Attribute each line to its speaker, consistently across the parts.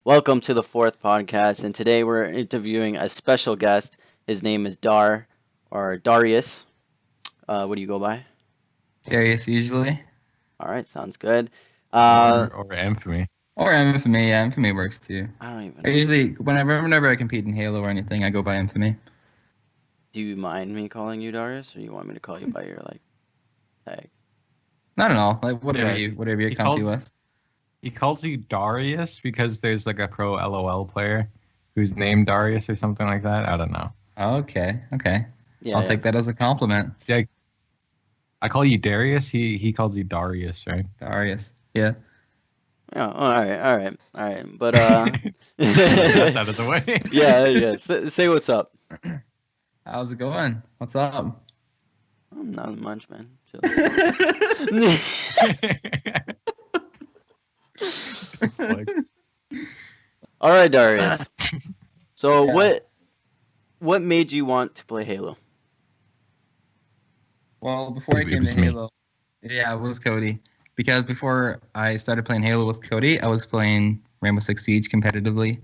Speaker 1: Welcome to the fourth podcast, and today we're interviewing a special guest. His name is Darius. What do you go by?
Speaker 2: Darius usually.
Speaker 1: All right, sounds good.
Speaker 3: Or Emphamy.
Speaker 2: Or Emphamy, yeah, Emphamy works too.
Speaker 1: I don't even
Speaker 2: I
Speaker 1: know.
Speaker 2: usually, whenever I compete in Halo or anything, I go by Emphamy.
Speaker 1: Do you mind me calling you Darius, or you want me to call you by your tag?
Speaker 2: Not at all. Like whatever
Speaker 3: Yeah,
Speaker 2: whatever you're
Speaker 3: he
Speaker 2: comfy
Speaker 3: calls-
Speaker 2: with.
Speaker 3: He calls you Darius because there's like a pro LOL player who's named Darius or something like that. I don't know.
Speaker 2: Okay.
Speaker 1: Yeah,
Speaker 2: I'll take that as a compliment.
Speaker 3: Yeah, I call you Darius. He calls you Darius, right?
Speaker 2: Darius. Yeah.
Speaker 1: Yeah. All right. But
Speaker 3: That's out of the way.
Speaker 1: yeah. Say what's up.
Speaker 2: How's it going? What's up?
Speaker 1: Not much, man. Chill.
Speaker 3: It's like,
Speaker 1: All right, Darius. So
Speaker 2: Yeah.
Speaker 1: what made you want to play Halo?
Speaker 2: Well, before I
Speaker 3: It
Speaker 2: came
Speaker 3: was
Speaker 2: to
Speaker 3: me.
Speaker 2: Halo, yeah, it was Cody. Because before I started playing Halo with Cody, I was playing Rainbow Six Siege competitively,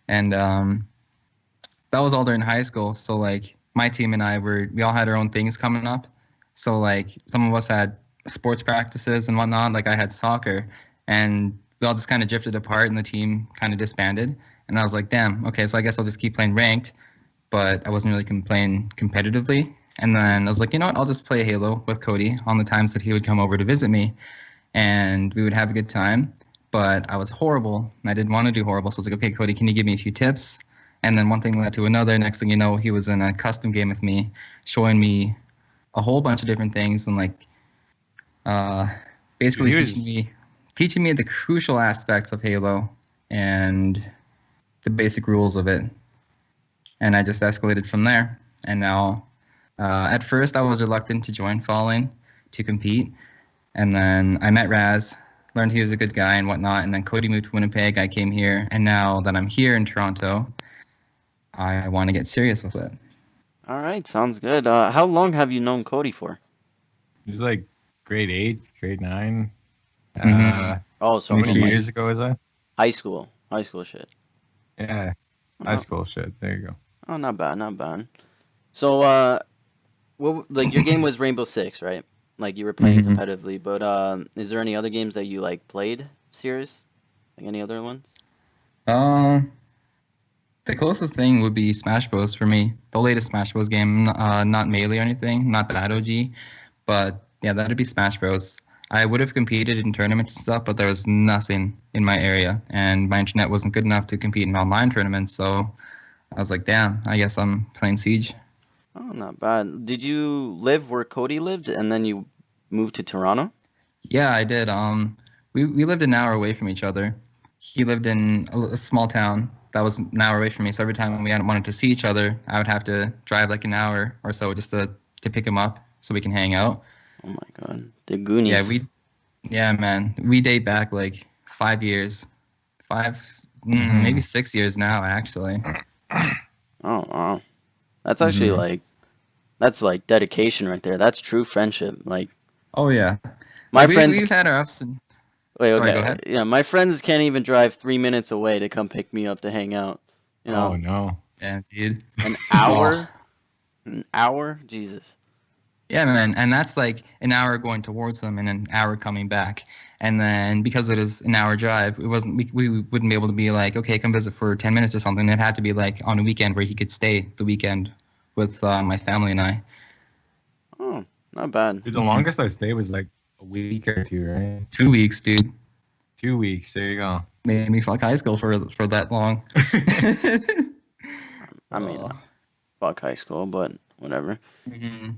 Speaker 2: and that was all during high school. So like my team and we all had our own things coming up. So like some of us had sports practices and whatnot. Like I had soccer, and we all just kind of drifted apart, and the team kind of disbanded. And I was like, damn, okay, so I guess I'll just keep playing ranked, but I wasn't really playing competitively. And then I was like, you know what? I'll just play Halo with Cody on the times that he would come over to visit me, and we would have a good time. But I was horrible, and I didn't want to do horrible. So I was like, okay, Cody, can you give me a few tips? And then one thing led to another. Next thing you know, he was in a custom game with me, showing me a whole bunch of different things, and like basically
Speaker 3: He was-
Speaker 2: teaching me the crucial aspects of Halo and the basic rules of it. And I just escalated from there. And now, at first, I was reluctant to join Fallen to compete. And then I met Raz, learned he was a good guy and whatnot. And then Cody moved to Winnipeg. I came here. And now that I'm here in Toronto, I want to get serious with it.
Speaker 1: All right, sounds good. How long have you known Cody for?
Speaker 3: he's like grade 8, grade 9.
Speaker 2: Mhm.
Speaker 1: Oh, so
Speaker 2: Let me
Speaker 3: How
Speaker 2: see.
Speaker 3: many years ago was that?
Speaker 1: high school shit.
Speaker 3: Yeah, high school shit. There you go.
Speaker 1: Oh, not bad. So, like your game was Rainbow Six, right? Like you were playing
Speaker 2: Mhm.
Speaker 1: competitively, but is there any other games that you played serious? Like any other ones?
Speaker 2: Um, the closest thing would be Smash Bros. For me. The latest Smash Bros. Game, not Melee or anything, not that OG, but yeah, that'd be Smash Bros. I would have competed in tournaments and stuff, but there was nothing in my area, and my internet wasn't good enough to compete in online tournaments. So I was like, damn, I guess I'm playing Siege.
Speaker 1: Oh, not bad. Did you live where Cody lived, and then you moved to Toronto?
Speaker 2: Yeah, I did. We lived an hour away from each other. He lived in a small town that was an hour away from me. So every time we wanted to see each other, I would have to drive like an hour or so just to pick him up so we can hang out.
Speaker 1: Oh my God, the Goonies.
Speaker 2: Yeah, man, we date back like 5 years, maybe 6 years now, actually.
Speaker 1: Oh wow, that's actually
Speaker 2: Mhm.
Speaker 1: that's dedication right there. That's true friendship. Like
Speaker 2: Oh yeah,
Speaker 1: my
Speaker 2: we,
Speaker 1: friends.
Speaker 2: we've had our ups and
Speaker 1: Wait,
Speaker 2: sorry,
Speaker 1: okay.
Speaker 2: go ahead.
Speaker 1: Yeah, my friends can't even drive 3 minutes away to come pick me up to hang out. You know,
Speaker 3: Oh no.
Speaker 2: Yeah, dude.
Speaker 1: an hour, an hour. Jesus.
Speaker 2: Yeah, man, and that's like an hour going towards them and an hour coming back. And then because it is an hour drive, it wasn't we wouldn't be able to be like, okay, come visit for 10 minutes or something. It had to be like on a weekend where he could stay the weekend with my family and I.
Speaker 1: Oh, not bad.
Speaker 3: Dude, the longest I stayed was like a week or two, right?
Speaker 2: 2 weeks, dude.
Speaker 3: 2 weeks. There you go.
Speaker 2: Made me fuck high school for that long.
Speaker 1: I mean,
Speaker 2: Oh.
Speaker 1: fuck high school, but whatever.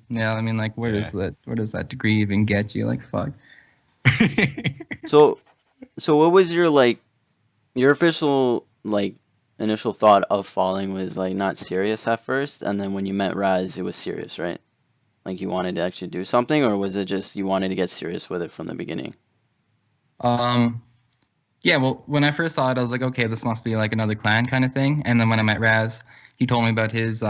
Speaker 2: Yeah, I mean, like, where does that degree even get you? Like, fuck.
Speaker 1: So, what was your your official initial thought of falling was not serious at first, and then when you met Raz, it was serious, right? Like you wanted to actually do something, or was it just you wanted to get serious with it from the beginning?
Speaker 2: Yeah, well, when I first saw it, I was like, okay, this must be like another clan kind of thing. And then when I met Raz, he told me about his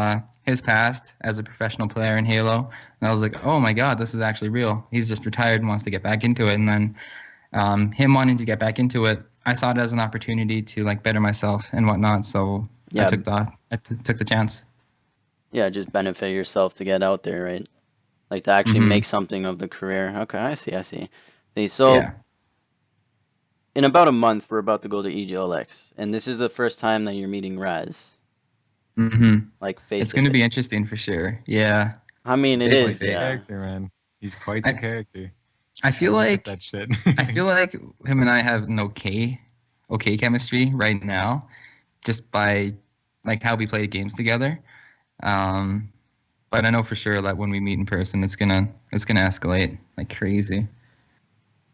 Speaker 2: past as a professional player in Halo, and I was like, oh my God, this is actually real. He's just retired and wants to get back into it. And then him wanting to get back into it, I saw it as an opportunity to like better myself and whatnot. So
Speaker 1: Yeah,
Speaker 2: I took the chance.
Speaker 1: yeah, just benefit yourself to get out there, right? Like to actually
Speaker 2: Hmm.
Speaker 1: make something of the career. Okay, I see, I see. See, so
Speaker 2: Yeah.
Speaker 1: in about a month, we're about to go to EGLX, and this is the first time that you're meeting Raz,
Speaker 2: Hmm.
Speaker 1: like face
Speaker 2: It's
Speaker 1: to
Speaker 2: going to be
Speaker 1: face.
Speaker 2: interesting for sure. Yeah.
Speaker 1: I mean, it
Speaker 2: Face to
Speaker 3: Quite
Speaker 1: is,
Speaker 3: the
Speaker 2: face.
Speaker 1: yeah.
Speaker 3: character, man. He's quite the
Speaker 2: I
Speaker 3: character.
Speaker 2: I
Speaker 3: I
Speaker 2: feel
Speaker 3: look at
Speaker 2: like
Speaker 3: that shit.
Speaker 2: I feel like him and I have an okay chemistry right now, just by like how we play games together. Um, but I know for sure that when we meet in person, it's gonna escalate like crazy.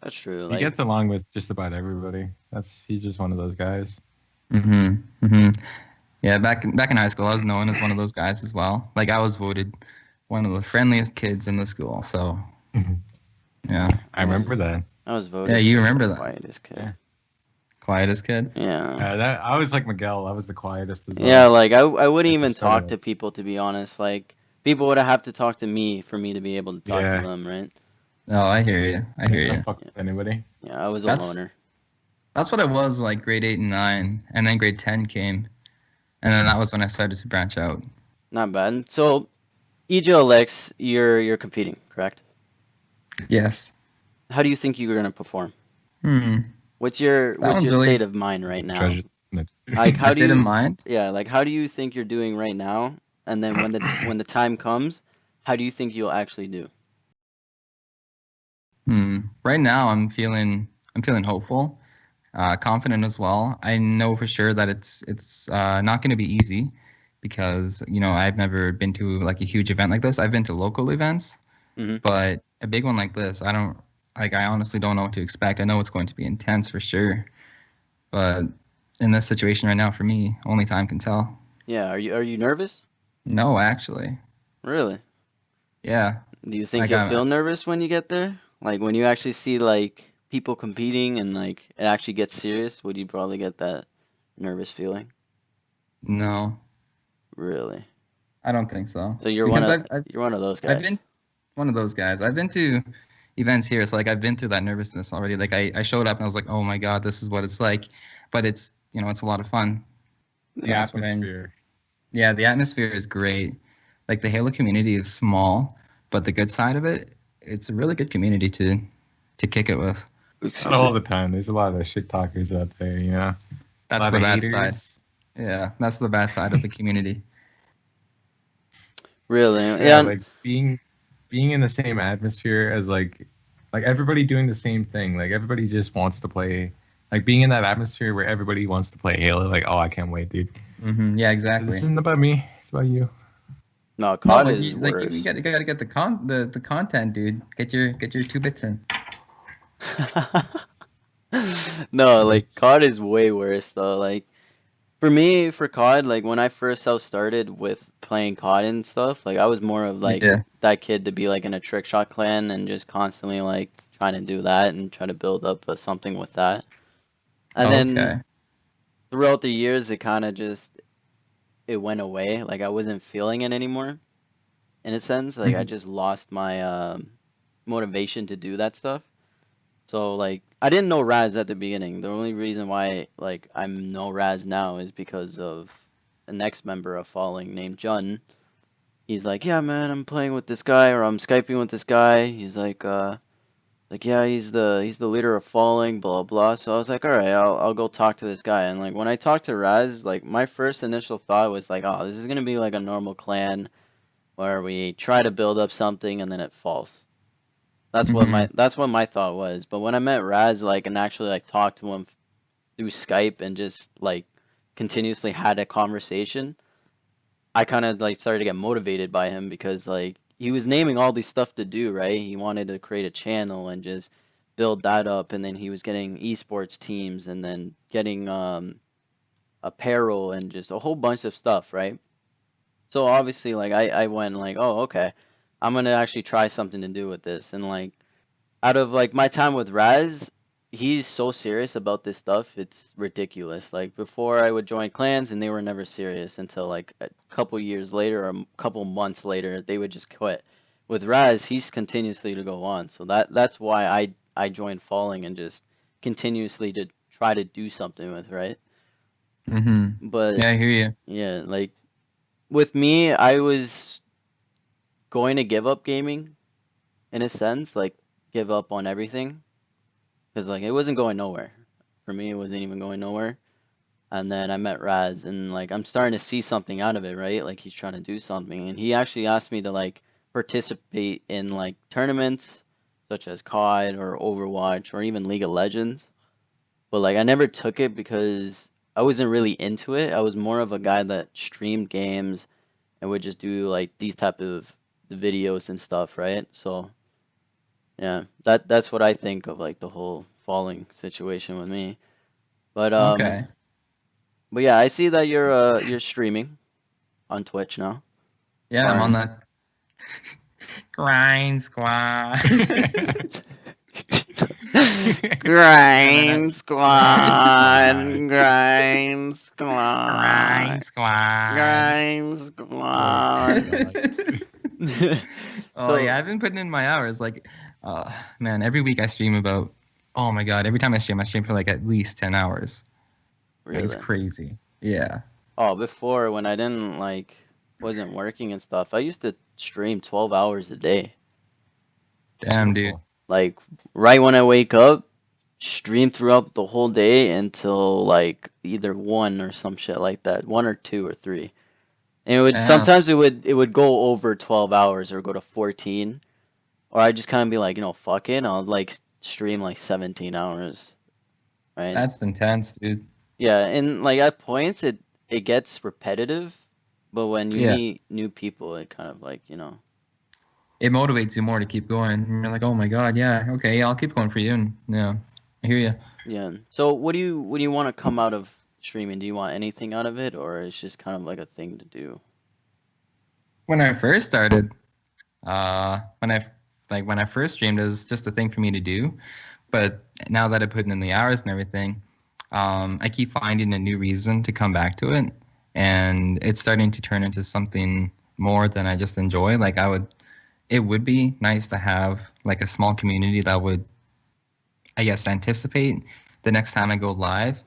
Speaker 1: That's true.
Speaker 3: He
Speaker 1: Like,
Speaker 3: gets along with just about everybody. He's just one of those guys.
Speaker 2: Hmm. Hmm. Yeah, back in high school, I was known as one of those guys as well. Like I was voted one of the friendliest kids in the school. So yeah,
Speaker 3: I remember that.
Speaker 1: I was
Speaker 2: yeah,
Speaker 1: voted
Speaker 2: you
Speaker 1: the
Speaker 2: remember that
Speaker 1: quietest kid.
Speaker 3: Yeah.
Speaker 2: quietest kid.
Speaker 1: Yeah.
Speaker 3: That I was like Miguel. I was the quietest as
Speaker 1: Yeah,
Speaker 3: well.
Speaker 1: like I wouldn't
Speaker 3: I
Speaker 1: even
Speaker 3: just sort
Speaker 1: talk
Speaker 3: of
Speaker 1: to people, to be honest. Like people would have to talk to me for me to be able to talk to
Speaker 3: yeah.
Speaker 1: them, right?
Speaker 2: Oh, I hear you. I hear
Speaker 3: I don't
Speaker 2: you.
Speaker 3: fuck with anybody.
Speaker 1: Yeah, I was a
Speaker 2: That's
Speaker 1: loner.
Speaker 2: that's what I was like grade 8 and 9, and then grade 10 came, and then that was when I started to branch out.
Speaker 1: Not bad. So EGLX, you're competing, correct?
Speaker 2: Yes.
Speaker 1: How do you think you're gonna perform?
Speaker 2: Hmm.
Speaker 1: What's your
Speaker 2: That
Speaker 1: what's
Speaker 2: one's
Speaker 1: your
Speaker 2: really
Speaker 1: state of mind right now?
Speaker 3: Treasure. No,
Speaker 1: Like
Speaker 2: my
Speaker 1: how do
Speaker 2: state of
Speaker 1: you
Speaker 2: mind.
Speaker 1: yeah, like how do you think you're doing right now? And then when the time comes, how do you think you'll actually do?
Speaker 2: Right now, I'm feeling hopeful, confident as well. I know for sure that it's not going to be easy because I've never been to like a huge event like this. I've been to local events,
Speaker 1: Mhm.
Speaker 2: but a big one like this, I don't like. I honestly don't know what to expect. I know it's going to be intense for sure, but in this situation right now, for me, only time can tell.
Speaker 1: Yeah, are you nervous?
Speaker 2: No, actually,
Speaker 1: Really?
Speaker 2: yeah.
Speaker 1: Do you think
Speaker 2: Like
Speaker 1: you'll
Speaker 2: I'm
Speaker 1: feel nervous when you get there? Like when you actually see like people competing and like it actually gets serious, would you probably get that nervous feeling?
Speaker 2: no,
Speaker 1: Really?
Speaker 2: I don't think so
Speaker 1: So you're one
Speaker 2: because
Speaker 1: of
Speaker 2: I've
Speaker 1: you're one of those
Speaker 2: I've
Speaker 1: guys.
Speaker 2: been one of those guys. I've been to events here, so like I've been through that nervousness already. Like I showed up and I was like, oh my god, this is what it's like. But it's a lot of fun,
Speaker 3: the
Speaker 2: and that's what I.
Speaker 3: atmosphere.
Speaker 2: Yeah, the atmosphere is great. Like the Halo community is small, but the good side of it, it's a really good community to kick it with.
Speaker 3: Not all the time. There's a lot of shit talkers out there. A
Speaker 2: That's
Speaker 3: lot
Speaker 2: the
Speaker 3: of
Speaker 2: bad side.
Speaker 3: haters.
Speaker 2: Yeah, that's the bad side of the community.
Speaker 1: Really?
Speaker 3: Yeah,
Speaker 1: Yeah.
Speaker 3: like being in the same atmosphere as like everybody doing the same thing. Like everybody just wants to play. Like being in that atmosphere where everybody wants to play Halo. Like, oh, I can't wait, dude.
Speaker 2: Yeah,
Speaker 3: This
Speaker 2: exactly.
Speaker 3: isn't about me. It's about you.
Speaker 1: No,
Speaker 2: No,
Speaker 1: COD
Speaker 2: like
Speaker 1: is
Speaker 2: you
Speaker 1: worse.
Speaker 2: gotta get the content, dude. Get your 2 bits in.
Speaker 1: No, like
Speaker 3: It's
Speaker 1: COD is way worse though. Like for me, for COD, like when I first started with playing COD and stuff, like I was more of like
Speaker 2: Yeah.
Speaker 1: that kid to be like in a trick shot clan and just constantly like trying to do that and try to build up something with that. And then
Speaker 2: Okay.
Speaker 1: throughout the years, it kind of just it went away. Like I wasn't feeling it anymore in a sense. Like I
Speaker 2: Mhm.
Speaker 1: just lost my motivation to do that stuff. So like I didn't know Raz at the beginning. The only reason why like I'm know Raz now is because of the next member of Falling named Jun. He's like, yeah, man, I'm playing with this guy, or I'm skyping with this guy. He's like yeah, he's the leader of Falling, blah blah. So I was like, all right, I'll go talk to this guy. And like when I talked to Raz, like my first initial thought was like, oh, this is gonna be like a normal clan where we try to build up something and then it falls.
Speaker 2: Mhm.
Speaker 1: That's what my thought was. But when I met Raz, like, and actually like talked to him through Skype and just like continuously had a conversation, I kind of like started to get motivated by him because like he was naming all these stuff to do, right? He wanted to create a channel and just build that up, and then he was getting esports teams and then getting apparel and just a whole bunch of stuff, right? So obviously, like I went like, oh, okay, I'm gonna actually try something to do with this, and like out of like my time with Raz, he's so serious about this stuff. It's ridiculous. Like before, I would join clans and they were never serious until like a couple years later or a couple months later, they would just quit. With Raz, he's continuously to go on. So that's why I joined Falling and just continuously to try to do something with, right? But
Speaker 2: Yeah, I hear you.
Speaker 1: yeah, like with me, I was going to give up gaming in a sense, like give up on everything because like it wasn't going nowhere. For me, it wasn't even going nowhere. And then I met Raz, and like I'm starting to see something out of it, right? Like he's trying to do something, and he actually asked me to like participate in like tournaments such as COD or Overwatch or even League of Legends. But like I never took it because I wasn't really into it. I was more of a guy that streamed games and would just do like these type of videos and stuff, right? So yeah, that's what I think of like the whole falling situation with me. But
Speaker 2: Okay.
Speaker 1: but yeah, I see that you're streaming on Twitch now.
Speaker 2: Yeah, I'm on
Speaker 1: Or
Speaker 2: that grind squad.
Speaker 1: grind squad,
Speaker 3: Squad.
Speaker 1: grind
Speaker 2: Grind
Speaker 1: squad,
Speaker 2: squad.
Speaker 1: grind
Speaker 3: Oh,
Speaker 1: squad.
Speaker 3: God.
Speaker 2: Oh
Speaker 1: So
Speaker 2: yeah, I've been putting in my hours. Like, man, every week I stream about. Oh my god, every time I stream for like at least 10 hours. Like it's
Speaker 1: really,
Speaker 2: crazy. Yeah.
Speaker 1: oh, before when I didn't like wasn't working and stuff, I used to stream 12 hours a day.
Speaker 2: Damn, dude.
Speaker 3: Beautiful.
Speaker 1: Like right when I wake up, stream throughout the whole day until like either 1 or some shit like that, 1 or 2 or 3. And it would
Speaker 2: Damn.
Speaker 1: sometimes it would go over 12 hours or go to 14, or I just kind of be like, fuck it, I'll like stream like 17 hours, right?
Speaker 2: That's intense, dude.
Speaker 1: Yeah, and like at points it gets repetitive, but when you
Speaker 2: Yeah.
Speaker 1: meet new people, it kind of like,
Speaker 2: It motivates you more to keep going. And you're like, oh my god, yeah, okay, yeah, I'll keep going for you. And yeah, I hear you.
Speaker 1: yeah. So what do you want to come out of streaming? Do you want anything out of it, or it's just kind of like a thing to do?
Speaker 2: When I first started, when I first streamed, it was just a thing for me to do. But now that I put in the hours and everything, I keep finding a new reason to come back to it, and it's starting to turn into something more than I just enjoy. It would be nice to have like a small community that would, I guess, anticipate the next time I go live.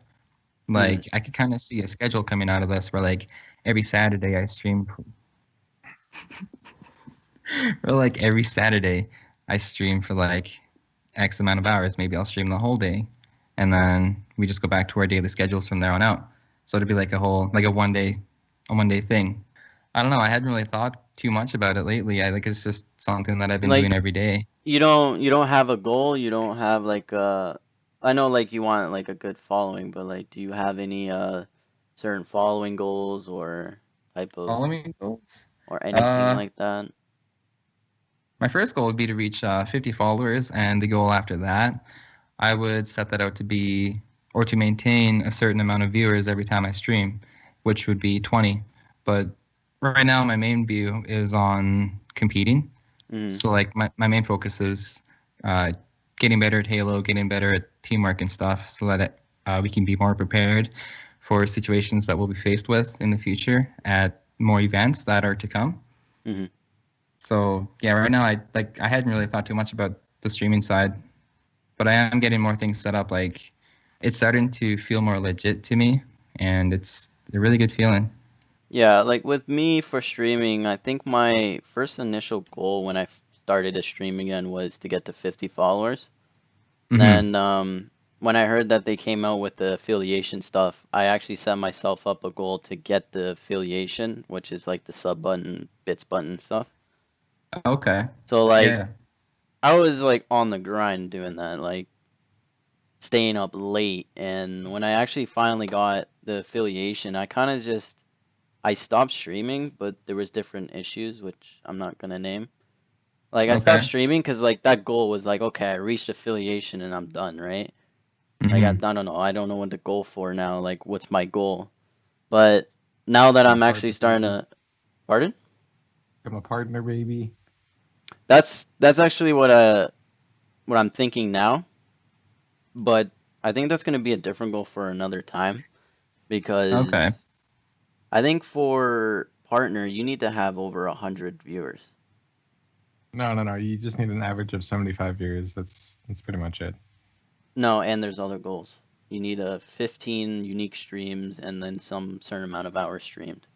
Speaker 2: Like I could kind of see a schedule coming out of this where like every Saturday I stream, or like every Saturday I stream for like X amount of hours. Maybe I'll stream the whole day, and then we just go back to our daily schedules from there on out. So it'd be like a 1 day thing. I don't know. I hadn't really thought too much about it lately. I think it's just something that I've been doing
Speaker 1: Like
Speaker 2: every day.
Speaker 1: you don't have a goal, you don't have like I know like you want like a good following, but like do you have any certain following goals or type of
Speaker 2: Follow me goals.
Speaker 1: or anything
Speaker 2: Uh,
Speaker 1: like that?
Speaker 2: my first goal would be to reach 50 followers, and the goal after that, I would set that out to be or to maintain a certain amount of viewers every time I stream, which would be 20. But right now, my main view is on competing.
Speaker 1: Mm.
Speaker 2: So like my main focus is getting better at Halo, getting better at teamwork and stuff, so that we can be more prepared for situations that we'll be faced with in the future at more events that are to come.
Speaker 1: Mm-hmm.
Speaker 2: So yeah, right now I hadn't really thought too much about the streaming side, but I am getting more things set up. Like it's starting to feel more legit to me, and it's a really good feeling.
Speaker 1: Yeah, like with me for streaming, I think my first initial goal when I started to stream again was to get to 50 followers.
Speaker 2: Mm-hmm.
Speaker 1: Then when I heard that they came out with the affiliation stuff, I actually set myself up a goal to get the affiliation, which is like the sub button, bits button stuff.
Speaker 2: Okay.
Speaker 1: So like
Speaker 2: Yeah.
Speaker 1: I was like on the grind doing that, like staying up late, and when I actually finally got the affiliation, I stopped streaming, but there was different issues which I'm not gonna name. Like I stopped
Speaker 2: Okay.
Speaker 1: streaming because like that goal was like, okay, I reached affiliation and I'm done, right? Like I
Speaker 2: Mm-hmm.
Speaker 1: don't know, I don't know what to go for now. Like what's my goal? But now that
Speaker 3: Become a
Speaker 1: I'm actually
Speaker 3: partner,
Speaker 1: starting
Speaker 3: baby.
Speaker 1: to, pardon?
Speaker 3: Become a partner, baby.
Speaker 1: That's actually what I'm thinking now. But I think that's gonna be a different goal for another time
Speaker 2: Okay.
Speaker 1: because I think for partner you need to have over 100 viewers.
Speaker 3: No, no, no. You just need an average of 75 years. That's pretty much it.
Speaker 1: No, and there's other goals. You need a 15 unique streams and then some certain amount of hours streamed.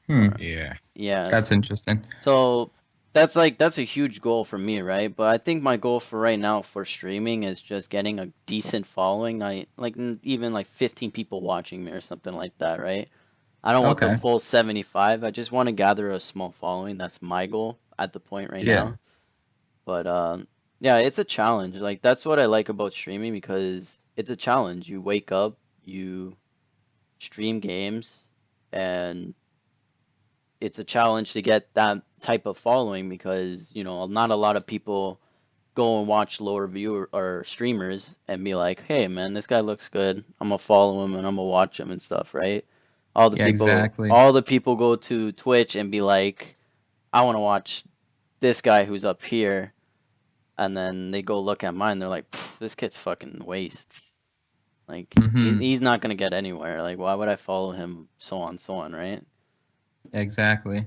Speaker 2: Hmm.
Speaker 3: Yeah.
Speaker 1: Yeah.
Speaker 2: That's interesting.
Speaker 1: So that's a huge goal for me, right? But I think my goal for right now for streaming is just getting a decent following. Even like 15 people watching me or something like that, right? I don't want the
Speaker 2: Okay.
Speaker 1: full 75. I just want to gather a small following. That's my goal at the point right
Speaker 2: Yeah.
Speaker 1: now. But yeah, it's a challenge. Like that's what I like about streaming because it's a challenge. You wake up, you stream games, and it's a challenge to get that type of following because, not a lot of people go and watch lower viewer or streamers and be like, "Hey man, this guy looks good. I'm gonna follow him and I'm gonna watch him and stuff," right?
Speaker 2: Yeah, exactly.
Speaker 1: All the people go to Twitch and be like, "I want to watch this guy who's up here." And then they go look at mine. They're like, "This kid's fucking waste. Like
Speaker 2: Mm-hmm.
Speaker 1: he's not gonna get anywhere. Like why would I follow him? So on, right?"
Speaker 2: Exactly.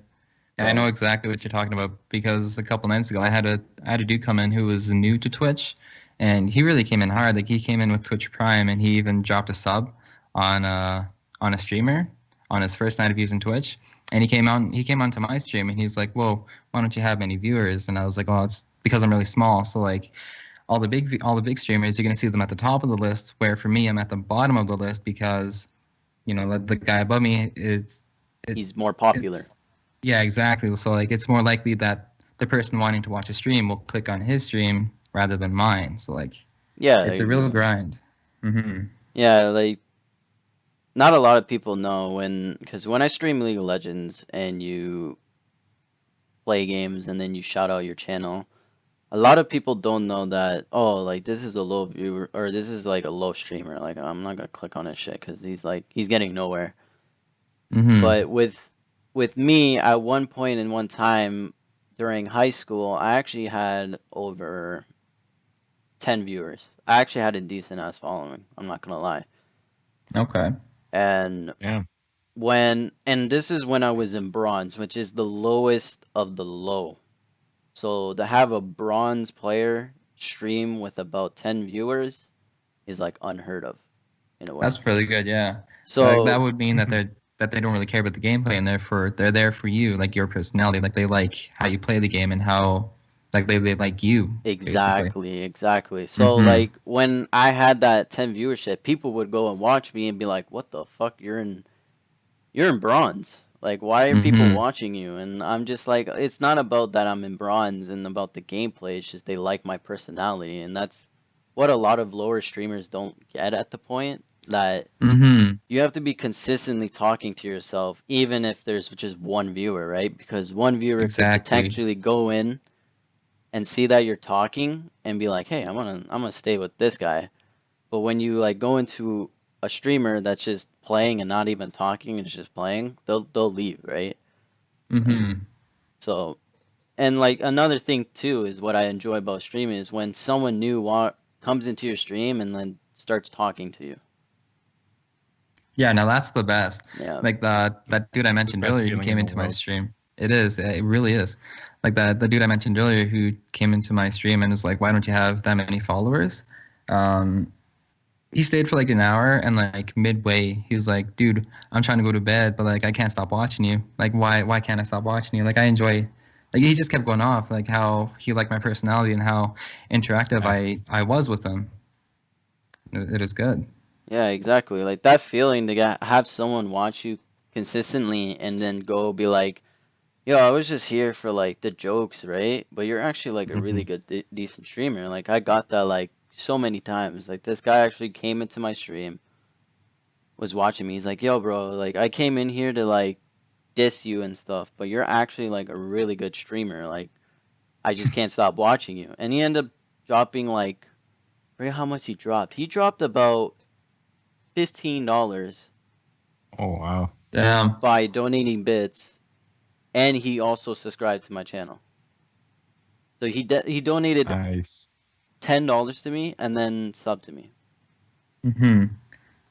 Speaker 2: Yeah, I know
Speaker 1: So
Speaker 2: exactly what you're talking about because a couple nights ago I had a dude come in who was new to Twitch, and he really came in hard. Like he came in with Twitch Prime, and he even dropped a sub on a streamer on his first night of using Twitch. And he came onto my stream, and he's like, "Whoa, why don't you have many viewers?" And I was like, "Well, it's because I'm really small. So like all the big streamers, you're gonna see them at the top of the list. Where for me, I'm at the bottom of the list because the guy above me is
Speaker 1: he's more popular.
Speaker 2: it's yeah, exactly. So like it's more likely that the person wanting to watch a stream will click on his stream rather than mine. So like
Speaker 1: Yeah,
Speaker 2: it's a real grind. Mm-hmm.
Speaker 1: yeah. Like not a lot of people know because when I stream League of Legends and you play games and then you shout out your channel, a lot of people don't know that. Oh, like this is a low viewer or this is like a low streamer. Like I'm not gonna click on his shit because he's getting nowhere.
Speaker 2: Mm-hmm.
Speaker 1: But with me, at one point in one time during high school, I actually had over 10 viewers. I actually had a decent ass following. I'm not gonna lie.
Speaker 2: Okay.
Speaker 1: And
Speaker 3: Yeah.
Speaker 1: and this is when I was in bronze, which is the lowest of the low. So to have a bronze player stream with about 10 viewers is like unheard of in a way.
Speaker 2: That's really good, yeah. Like that
Speaker 1: So
Speaker 2: would mean that they don't really care about the gameplay and they're there for you, like your personality. Like they like how you play the game and how like they like you, basically.
Speaker 1: exactly. So
Speaker 2: Mm-hmm.
Speaker 1: like when I had that 10 viewership, people would go and watch me and be like, "What the fuck? You're in bronze. Like why are people
Speaker 2: Mm-hmm.
Speaker 1: watching you?" And I'm just like, it's not about that I'm in bronze and about the gameplay. It's just they like my personality, and that's what a lot of lower streamers don't get at the point that
Speaker 2: Mm-hmm.
Speaker 1: you have to be consistently talking to yourself, even if there's just one viewer, right? Because one viewer could
Speaker 2: Exactly.
Speaker 1: potentially go in and see that you're talking and be like, "Hey, I'm gonna stay with this guy." But when you like go into a streamer that's just playing and not even talking and just playing, they'll leave, right? Like
Speaker 2: Mm-hmm.
Speaker 1: so, and like another thing too is what I enjoy about streaming is when someone new comes into your stream and then starts talking to you.
Speaker 2: Yeah, now that's the best.
Speaker 1: Yeah,
Speaker 2: Like that dude I
Speaker 3: The
Speaker 2: mentioned
Speaker 3: best
Speaker 2: earlier who
Speaker 3: feeling
Speaker 2: came
Speaker 3: in the
Speaker 2: into my
Speaker 3: world.
Speaker 2: stream. It is. It really is. Like that the dude I mentioned earlier who came into my stream and was like, "Why don't you have that many followers?" Um, he stayed for like an hour and like midway he was like, "Dude, I'm trying to go to bed, but like I can't stop watching you. Like why can't I stop watching you? Like I enjoy." Like he just kept going off like how he liked my personality and how interactive
Speaker 3: Yeah.
Speaker 2: I was with him. It is good.
Speaker 1: yeah, exactly. Like that feeling to have someone watch you consistently and then go be like, "Yo, I was just here for like the jokes, right?" But you're actually like a
Speaker 3: Hmm.
Speaker 1: really good, decent streamer. Like I got that like so many times. Like this guy actually came into my stream, was watching me. He's like, "Yo, bro, like I came in here to like diss you and stuff, but you're actually like a really good streamer. Like I just can't stop watching you." And he ended up dropping like, I forget how much he dropped. He dropped about $15
Speaker 3: Oh wow.
Speaker 2: Damn.
Speaker 1: by donating bits, and he also subscribed to my channel. So he donated
Speaker 3: Nice.
Speaker 1: $10 to me and then subbed to me.
Speaker 2: Hmm.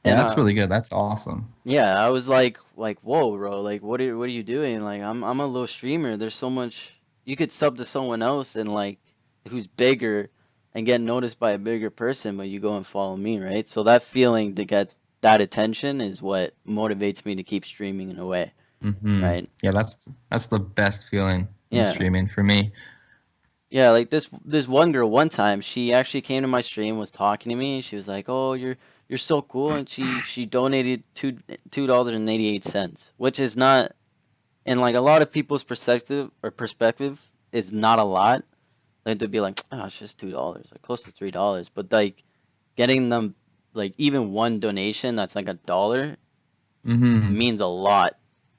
Speaker 2: Yeah,
Speaker 1: And
Speaker 2: that's really good. That's awesome.
Speaker 1: yeah, I was like whoa, bro, like what are you doing? Like I'm a low streamer. There's so much you could sub to someone else and like who's bigger and get noticed by a bigger person, but you go and follow me, right? So that feeling to get that attention is what motivates me to keep streaming in a way, right?
Speaker 2: Yeah, that's the best feeling in
Speaker 1: Yeah.
Speaker 2: streaming for me.
Speaker 1: Yeah, like this one girl one time, she actually came to my stream, was talking to me, and she was like, "Oh, you're so cool," and she donated $2.88, which is not, in like a lot of people's perspective is not a lot. Like to be like, oh, it's just $2, like close to $3, but like getting them like even one donation that's like $1
Speaker 2: Mm-hmm.
Speaker 1: means a lot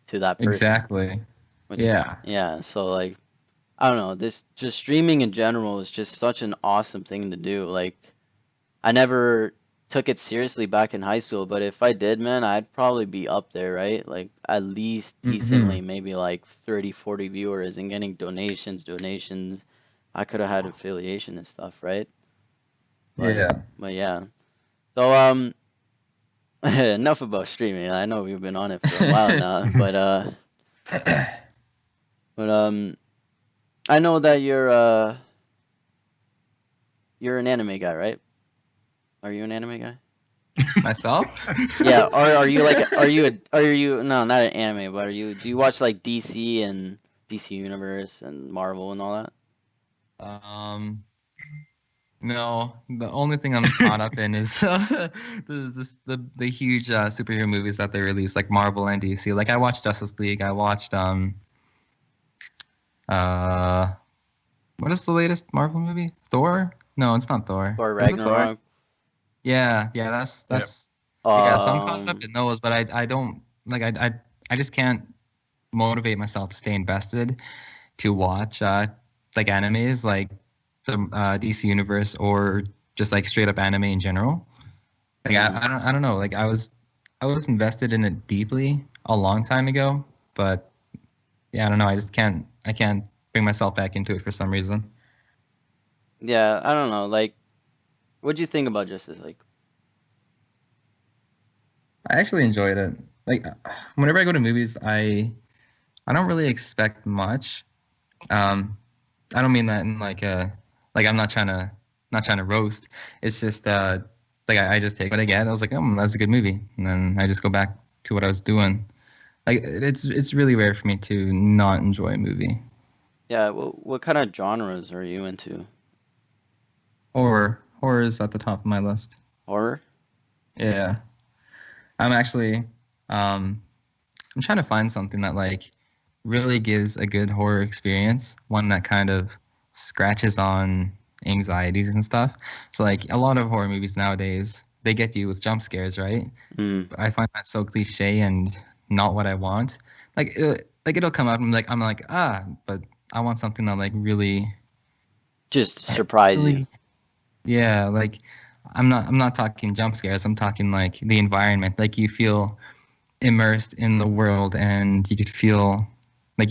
Speaker 1: to that person.
Speaker 2: Exactly.
Speaker 1: Which
Speaker 2: Yeah.
Speaker 1: yeah, so like I don't know, this just streaming in general is just such an awesome thing to do. Like I never took it seriously back in high school, but if I did, man, I'd probably be up there, right? Like at least
Speaker 2: Mm-hmm.
Speaker 1: decently, maybe like 30, 40 viewers and getting donations. I could have had affiliation and stuff, right? But
Speaker 2: Yeah.
Speaker 1: but yeah. So enough about streaming. I know we've been on it for a while now, but I know that you're an anime guy, right? Are you an anime guy?
Speaker 2: Myself?
Speaker 1: Yeah, or are you no, not an anime, but do you watch like DC and DC Universe and Marvel and all that?
Speaker 2: Um, no, the only thing I'm caught up in is the huge superhero movies that they release, like Marvel and DC. Like I watched Justice League. I watched uh what is the latest Marvel movie? Thor? No, it's not Thor.
Speaker 1: Or
Speaker 2: Is it Thor?
Speaker 1: Ragnarok?
Speaker 2: Yeah, that's
Speaker 3: Yep.
Speaker 2: yeah. So I'm caught up
Speaker 1: Um,
Speaker 2: in those, but I don't like I just can't motivate myself to stay invested to watch like animes like the DC universe or just like straight up anime in general. Like
Speaker 1: mhm.
Speaker 2: I don't know. Like I was invested in it deeply a long time ago, but yeah, I don't know. I can't bring myself back into it for some reason.
Speaker 1: Yeah, I don't know. Like, what'd you think about Justice League?
Speaker 2: I actually enjoyed it. Like whenever I go to movies, I don't really expect much. Um, I don't mean that in like I'm not trying to roast. It's just like I just take what I get. I was like, oh, that's a good movie, and then I just go back to what I was doing. Like it's really rare for me to not enjoy a movie.
Speaker 1: Yeah, what kind of genres are you into?
Speaker 2: Horror is at the top of my list.
Speaker 1: Horror?
Speaker 2: Yeah, I'm actually I'm trying to find something that like really gives a good horror experience, one that kind of scratches on anxieties and stuff. So like a lot of horror movies nowadays, they get you with jump scares, right?
Speaker 1: Mm.
Speaker 2: But I find that so cliche and not what I want. Like it'll come out and I'm like but I want something that like really
Speaker 1: Just surprise you.
Speaker 2: really yeah, like I'm not talking jump scares. I'm talking like the environment. Like you feel immersed in the world and you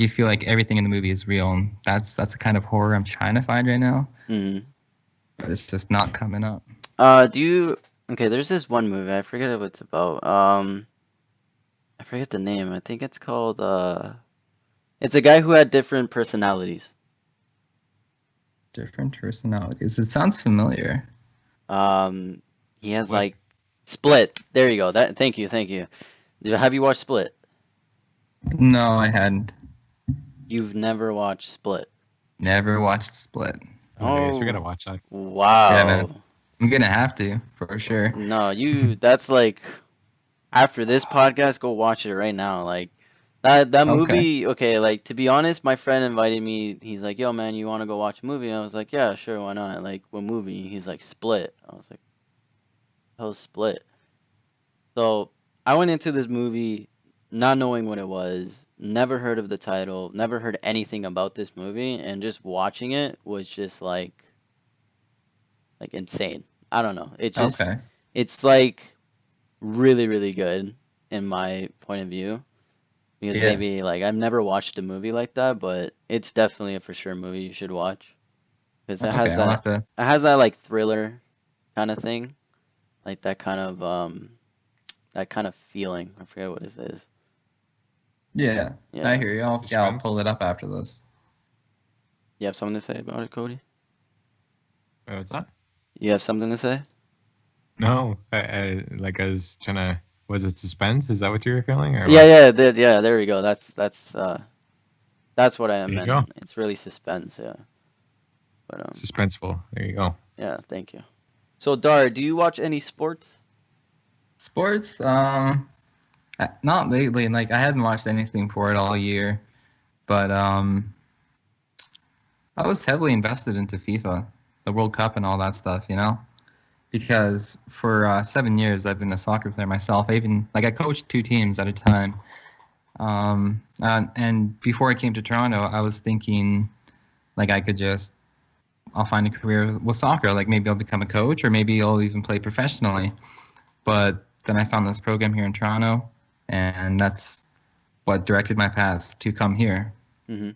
Speaker 2: feel like everything in the movie is real, and that's the kind of horror I'm trying to find right now,
Speaker 1: Mm.
Speaker 2: but it's just not coming up.
Speaker 1: Do you? Okay, there's this one movie. I forget what it's about. I forget the name. I think it's called. It's a guy who had different personalities.
Speaker 2: Different personalities, it sounds familiar.
Speaker 1: Um, he has
Speaker 3: Split.
Speaker 1: like Split. There you go. That. Thank you. Thank you. Have you watched Split?
Speaker 2: No, I hadn't.
Speaker 1: You've never watched Split.
Speaker 2: Never watched Split.
Speaker 3: Oh, I guess we gotta
Speaker 1: Oh,
Speaker 3: watch that.
Speaker 2: Yeah, man,
Speaker 1: wow.
Speaker 2: I'm gonna have to for sure.
Speaker 1: No, that's like after this podcast, go watch it right now. Like that
Speaker 2: Okay.
Speaker 1: movie, okay, like to be honest, my friend invited me. He's like, "Yo, man, you want to go watch a movie?" And I was like, "Yeah, sure, why not?" Like, what movie? He's like, "Split." I was like, "How's Split?" So I went into this movie not knowing what it was, never heard of the title, never heard anything about this movie, and just watching it was just like insane. I don't know.
Speaker 2: Okay.
Speaker 1: It's like really, really good in my point of view. Because
Speaker 2: Yeah.
Speaker 1: maybe like I've never watched a movie like that, but it's definitely a for sure movie you should watch. Because
Speaker 2: Okay, I'll have to.
Speaker 1: it has that like thriller kind of thing, like that kind of feeling. I forget what it is.
Speaker 2: Yeah, I
Speaker 1: Yeah,
Speaker 2: hear you. I'll pull it
Speaker 3: Suspense.
Speaker 2: up after this.
Speaker 1: you have something to say about it, Cody?
Speaker 3: What's that?
Speaker 1: You have something to say?
Speaker 3: No, I was trying to. Was it suspense? Is that what you were feeling, or
Speaker 1: Yeah,
Speaker 3: what?
Speaker 1: yeah. There we go. That's what I
Speaker 3: There you
Speaker 1: meant.
Speaker 3: go.
Speaker 1: It's really suspense. Yeah, but
Speaker 3: Suspenseful. There you go.
Speaker 1: yeah. Thank you. So Dar, do you watch any sports?
Speaker 2: Sports, not lately. Like I hadn't watched anything for it all year, but I was heavily invested into FIFA, the World Cup, and all that stuff. Because for 7 years I've been a soccer player myself. I coached 2 teams at a time. And before I came to Toronto, I was thinking like I'll find a career with soccer. Like maybe I'll become a coach, or maybe I'll even play professionally. But then I found this program here in Toronto, and that's what directed my path to come here.
Speaker 1: Mm-hmm.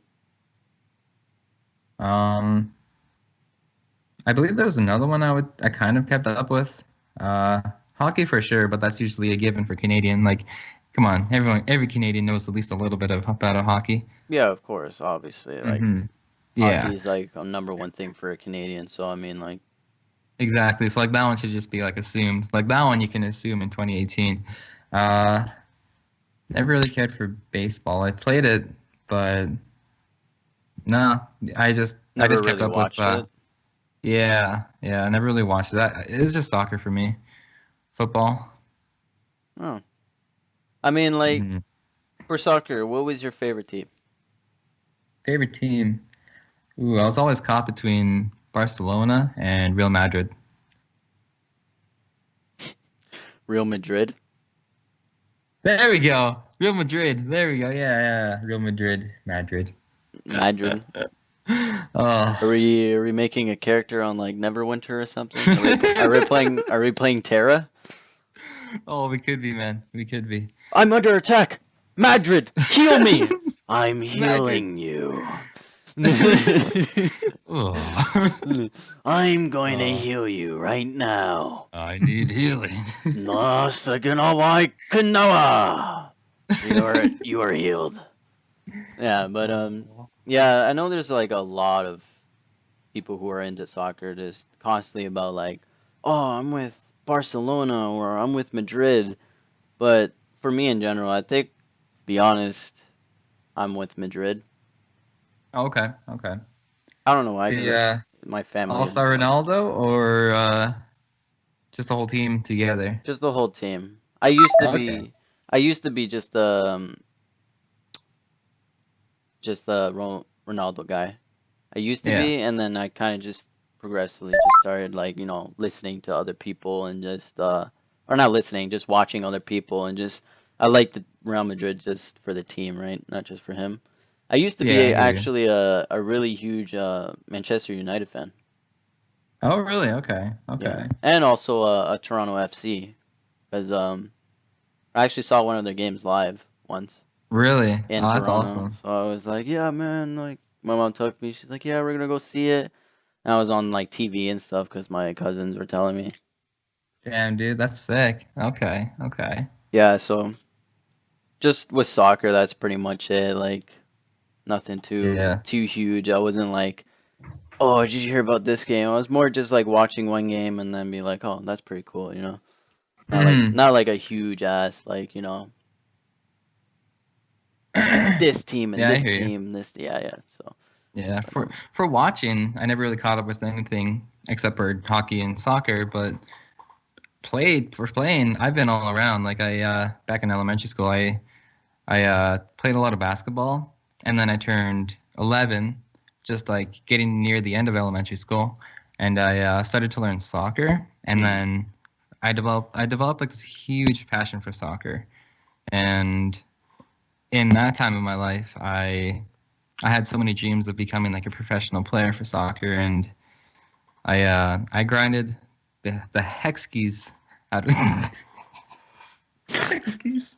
Speaker 2: I believe there was another one I kind of kept up with. Hockey for sure, but that's usually a given for Canadian. Like, come on, every Canadian knows at least a little bit about hockey.
Speaker 1: Yeah, of course, obviously. Like
Speaker 2: Yeah,
Speaker 1: hockey is like a number 1 thing for a Canadian. So I mean, like,
Speaker 2: exactly. So like that one should just be like assumed. Like that one you can assume in 2018. Never really cared for baseball. I played it, but no, I just
Speaker 1: never
Speaker 2: kept
Speaker 1: really
Speaker 2: up
Speaker 1: watched
Speaker 2: with.
Speaker 1: it.
Speaker 2: Yeah, I never really watched it. It's just soccer for me. Football.
Speaker 1: Oh, I mean, like
Speaker 2: Mhm.
Speaker 1: for soccer, what was your favorite team?
Speaker 2: Favorite team? Ooh, I was always caught between Barcelona and Real Madrid.
Speaker 1: Real Madrid.
Speaker 2: There we go. Real Madrid. There we go. Yeah. Real Madrid. Madrid.
Speaker 1: Madrid.
Speaker 2: Oh.
Speaker 1: Are we making a character on like Neverwinter or something? Are we playing Terra?
Speaker 2: Oh, we could be, man. We could be.
Speaker 1: I'm under attack. Madrid, heal me. I'm healing you.
Speaker 2: Oh.
Speaker 1: I'm going to heal you right now.
Speaker 2: I need healing.
Speaker 1: No, Saganawai Kanawa. You are healed. Yeah, but yeah, I know there's like a lot of people who are into soccer just constantly about like, oh, I'm with Barcelona or I'm with Madrid. But for me in general, I think, to be honest, I'm with Madrid.
Speaker 2: Okay.
Speaker 1: I don't know why, because
Speaker 2: The
Speaker 1: my family is
Speaker 2: All-Star Ronaldo or just the whole team together?
Speaker 1: just the whole team. I used to
Speaker 2: Okay.
Speaker 1: be, I used to be just the Ronaldo guy. I used to
Speaker 2: Yeah.
Speaker 1: be, and then I kind of just progressively just started like listening to other people and just or not listening, just watching other people and just I like the Real Madrid just for the team, right? Not just for him. I used to
Speaker 2: Yeah, I
Speaker 1: be
Speaker 2: hear you.
Speaker 1: actually a really huge Manchester United fan.
Speaker 2: Oh, really? Okay.
Speaker 1: Yeah, and also a Toronto FC because I actually saw one of their games live once
Speaker 2: Really?
Speaker 1: in
Speaker 2: Oh, that's
Speaker 1: Toronto.
Speaker 2: awesome.
Speaker 1: So I was like, yeah, man. Like my mom took me. She's like, yeah, we're gonna go see it. And I was on like TV and stuff because my cousins were telling me.
Speaker 2: Damn, dude, that's sick. Okay.
Speaker 1: Yeah, so just with soccer, that's pretty much it. Like nothing
Speaker 2: Yeah.
Speaker 1: too huge. I wasn't like, oh, did you hear about this game? I was more just like watching one game and then be like, oh, that's pretty cool, you know. Not like a huge ass like this team and
Speaker 2: Yeah, I
Speaker 1: this
Speaker 2: hear you.
Speaker 1: team, this yeah. So
Speaker 2: Yeah,
Speaker 1: but,
Speaker 2: for watching, I never really caught up with anything except for hockey and soccer, but playing, I've been all around. Like I back in elementary school, I played a lot of basketball, and then I turned 11, just like getting near the end of elementary school, and I started to learn soccer, and then I developed like this huge passion for soccer, and in that time of my life, I had so many dreams of becoming like a professional player for soccer, and I grinded the hexkeys out of hexkeys.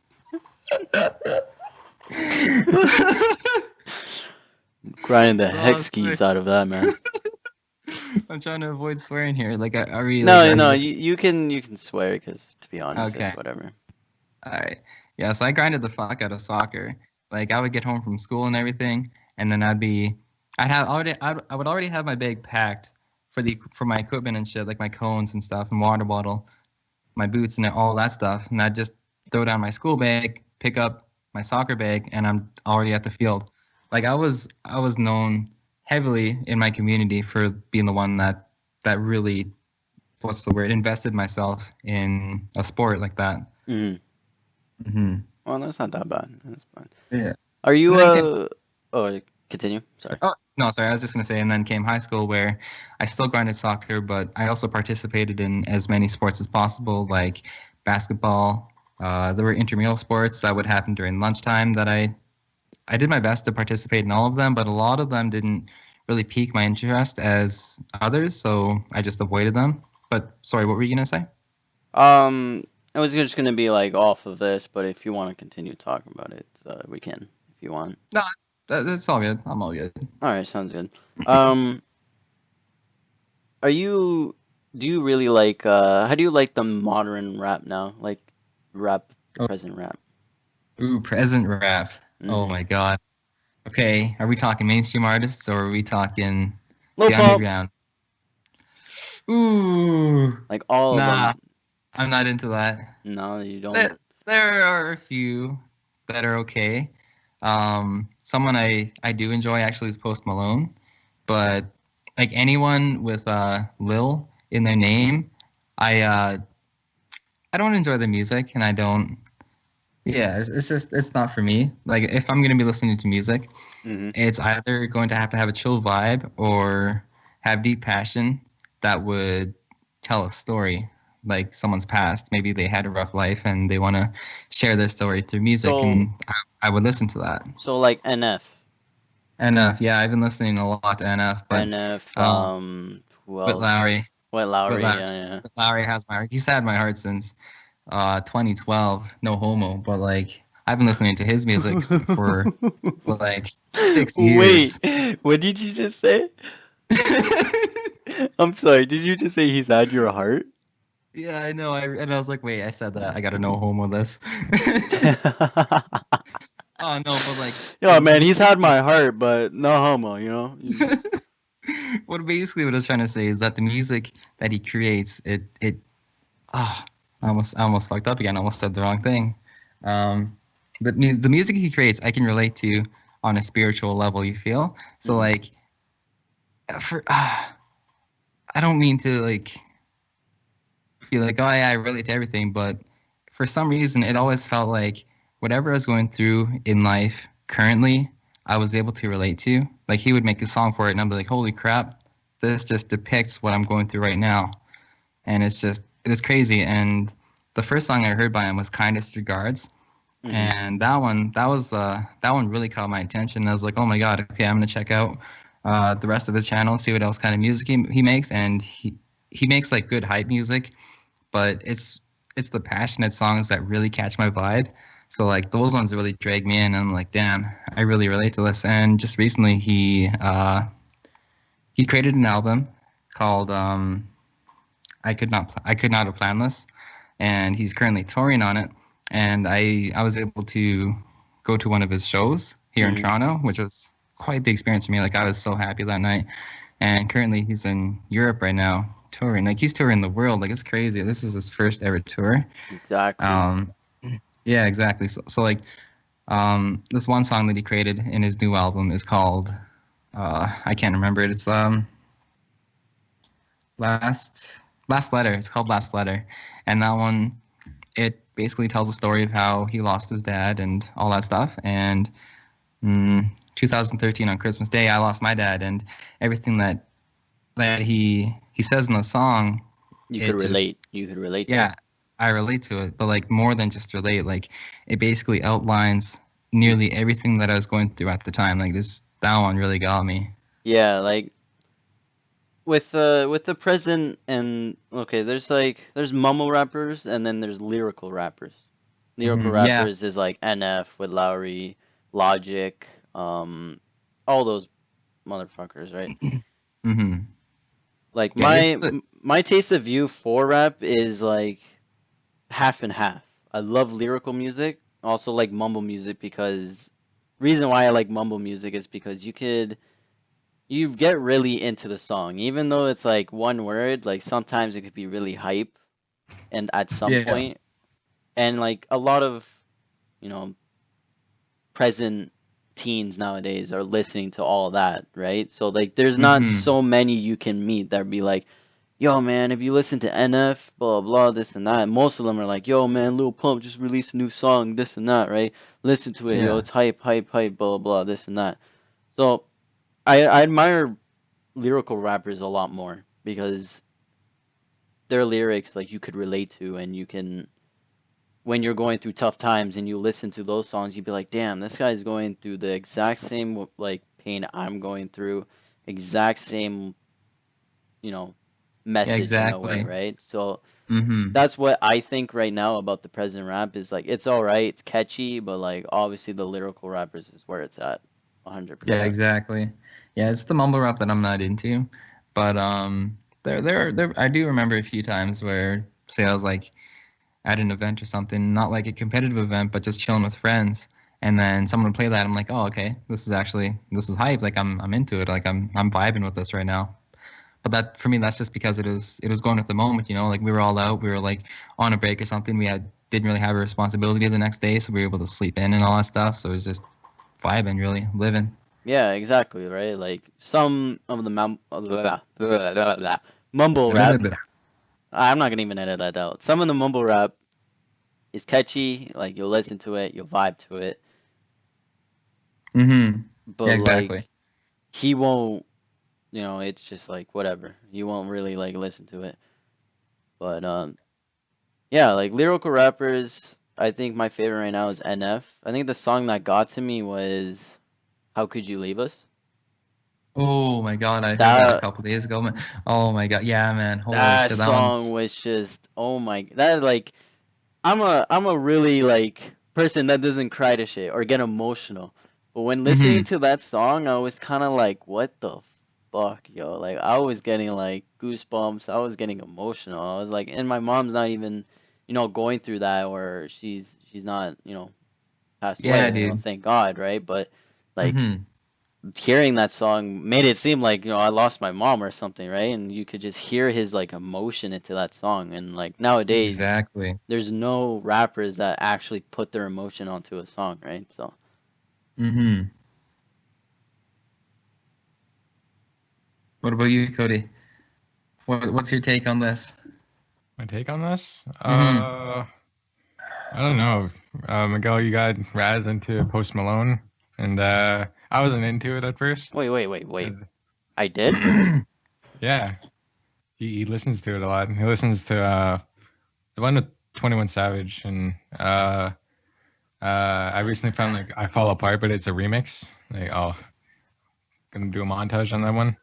Speaker 1: grinding the
Speaker 2: Oh,
Speaker 1: hex skis out of that, man.
Speaker 2: I'm trying to avoid swearing here. Like, are we?
Speaker 1: No,
Speaker 2: Like, are
Speaker 1: no,
Speaker 2: you just
Speaker 1: you can swear because to be honest,
Speaker 2: okay?
Speaker 1: it's whatever.
Speaker 2: All right. Yeah. So I grinded the fuck out of soccer. Like, I would get home from school and everything, and then I would already have my bag packed for my equipment and shit, like my cones and stuff and water bottle, my boots and all that stuff. And I'd just throw down my school bag, pick up my soccer bag, and I'm already at the field. Like I was known heavily in my community for being the one that really, what's the word, invested myself in a sport like that.
Speaker 1: Well, that's not that bad. That's fine.
Speaker 2: Yeah.
Speaker 1: Are you
Speaker 2: And then
Speaker 1: Oh, continue. Sorry.
Speaker 2: Oh, no, sorry. I was just going to say, and then came high school where I still grinded soccer, but I also participated in as many sports as possible, like basketball. There were intramural sports that would happen during lunchtime that I did my best to participate in all of them, but a lot of them didn't really pique my interest as others, so I just avoided them. But sorry, what were you going to say?
Speaker 1: I was just gonna be like off of this, but if you want to continue talking about it, we can if you want.
Speaker 2: No, that's all good. I'm all good.
Speaker 1: All right, sounds good. Do you really like how do you like the modern rap now? Like present rap.
Speaker 2: Ooh, present rap. Oh my god. Okay, are we talking mainstream artists or are we talking
Speaker 1: Lil
Speaker 2: the
Speaker 1: Pump.
Speaker 2: underground? Ooh.
Speaker 1: Like all of them.
Speaker 2: I'm not into that.
Speaker 1: No, you don't.
Speaker 2: There are a few that are okay. Someone I do enjoy actually is Post Malone, but like anyone with Lil in their name, I don't enjoy the music, and I don't. Yeah, it's just it's not for me. Like if I'm gonna be listening to music, it's either going to have a chill vibe or have deep passion that would tell a story, like someone's past. Maybe they had a rough life and they want to share their story through music, and I would listen to that.
Speaker 1: So like NF.
Speaker 2: NF, yeah, I've been listening a lot to NF, but
Speaker 1: NF, who else?
Speaker 2: Whit Lowry.
Speaker 1: Yeah.
Speaker 2: Whit Lowry he's had my heart since 2012, no homo, but like I've been listening to his music for like 6 years.
Speaker 1: Wait, what did you just say? I'm sorry, did you just say he's had your heart?
Speaker 2: Yeah, I know. And I was like, wait, I said that. I gotta no homo this. Oh no, but like,
Speaker 1: yo, man, he's had my heart, but no homo, you know.
Speaker 2: What I was trying to say is that the music that he creates, I almost fucked up again. I almost said the wrong thing. But the music he creates, I can relate to on a spiritual level. You feel so like, I don't mean to like feel like, oh yeah, I relate to everything, but for some reason, it always felt like whatever I was going through in life currently, I was able to relate to. Like he would make a song for it, and I'd be like, holy crap, this just depicts what I'm going through right now, and it is crazy. And the first song I heard by him was Kindest Regards. And that one really caught my attention. I was like, oh my god, okay, I'm gonna check out the rest of his channel, see what else kind of music he makes. And he makes like good hype music, but it's the passionate songs that really catch my vibe. So like those ones really drag me in, and I'm like, damn, I really relate to this. And just recently he created an album called I could not have planned this, and he's currently touring on it. And I was able to go to one of his shows here in Toronto, which was quite the experience for me. Like I was so happy that night. And currently he's in Europe right now touring. Like he's touring the world. Like it's crazy. This is his first ever tour.
Speaker 1: Exactly.
Speaker 2: Yeah, exactly. So like this one song that he created in his new album is called I can't remember it. It's Last Letter. It's called Last Letter. And that one, it basically tells a story of how he lost his dad and all that stuff. And 2013 on Christmas Day, I lost my dad, and everything that he says in the song,
Speaker 1: you could relate to
Speaker 2: yeah,
Speaker 1: it.
Speaker 2: I relate to it, but like more than just relate, like it basically outlines nearly everything that I was going through at the time. Like that one really got me.
Speaker 1: Yeah, like with the present, and okay, there's mumble rappers and then there's lyrical rappers. Lyrical rappers is like NF with Lowry, Logic, all those motherfuckers, right? Like my taste of view for rap is like half and half. I love lyrical music, also like mumble music, because reason why I like mumble music is because you could you get really into the song, even though it's like one word. Like sometimes it could be really hype, and at some
Speaker 2: Yeah.
Speaker 1: point, and like a lot of you know present teens nowadays are listening to all that, right? So like there's not
Speaker 2: Mm-hmm.
Speaker 1: so many you can meet that be like, yo man, if you listen to NF, blah blah this and that. Most of them are like, yo man, Lil Pump just released a new song, this and that, right? Listen to it, yo,
Speaker 2: Yeah.
Speaker 1: it's hype, hype, hype, blah blah, this and that. So I admire lyrical rappers a lot more because their lyrics like you could relate to, and you can, when you're going through tough times and you listen to those songs, you'd be like, damn, this guy's going through the exact same like pain I'm going through, exact same, you know,
Speaker 2: Yeah,
Speaker 1: message in a way,
Speaker 2: exactly.
Speaker 1: right? So
Speaker 2: Mm-hmm.
Speaker 1: that's what I think right now about the present rap is like it's all right, it's catchy, but like obviously the lyrical rappers is where it's at,
Speaker 2: Yeah,
Speaker 1: 100%.
Speaker 2: exactly. Yeah, it's the mumble rap that I'm not into, but there I do remember a few times where say I was like at an event or something, not like a competitive event, but just chilling with friends, and then someone would play that. I'm like, oh, okay, this is hype. Like I'm into it. Like I'm vibing with this right now. But that for me, that's just because it was going with the moment. Like we were all out, we were like on a break or something. We didn't really have a responsibility the next day, so we were able to sleep in and all that stuff. So it was just vibing, really living.
Speaker 1: Yeah, exactly, right? Like some of the mumble rap, I'm not gonna even edit that out. Some of the mumble rap is catchy, like you'll listen to it, you'll vibe to it,
Speaker 2: Mm-hmm.
Speaker 1: but
Speaker 2: Yeah,
Speaker 1: like
Speaker 2: exactly.
Speaker 1: he won't, it's just like whatever. You won't really like listen to it. But yeah, like lyrical rappers, I think my favorite right now is NF. I think the song that got to me was "How Could You Leave Us."
Speaker 2: Oh my God, I heard that a
Speaker 1: That
Speaker 2: couple days ago, man. Oh my God, yeah, man. Holy
Speaker 1: that
Speaker 2: shit, that
Speaker 1: song
Speaker 2: one's.
Speaker 1: was just oh my that like I'm a really like person that doesn't cry to shit or get emotional. But when listening
Speaker 2: Mm-hmm.
Speaker 1: to that song, I was kind of like, what the fuck, yo? Like I was getting like goosebumps. I was getting emotional. I was like, and my mom's not even, going through that, or she's not, passed
Speaker 2: Yeah,
Speaker 1: away.
Speaker 2: dude.
Speaker 1: Thank God, right? But like
Speaker 2: Mm-hmm.
Speaker 1: hearing that song made it seem like I lost my mom or something, right? And you could just hear his like emotion into that song. And like nowadays
Speaker 2: Exactly.
Speaker 1: there's no rappers that actually put their emotion onto a song, right? So
Speaker 2: Mm-hmm. What about you, Cody? What's your take on this?
Speaker 3: My take on this?
Speaker 2: Mm-hmm.
Speaker 3: I don't know. Miguel, you got Raz into Post Malone, and I wasn't into it at first.
Speaker 1: wait. I did?
Speaker 3: Yeah, he listens to it a lot. He listens to the one with 21 Savage, and I recently found like I Fall Apart, but it's a remix. Like, oh, gonna do a montage on that one.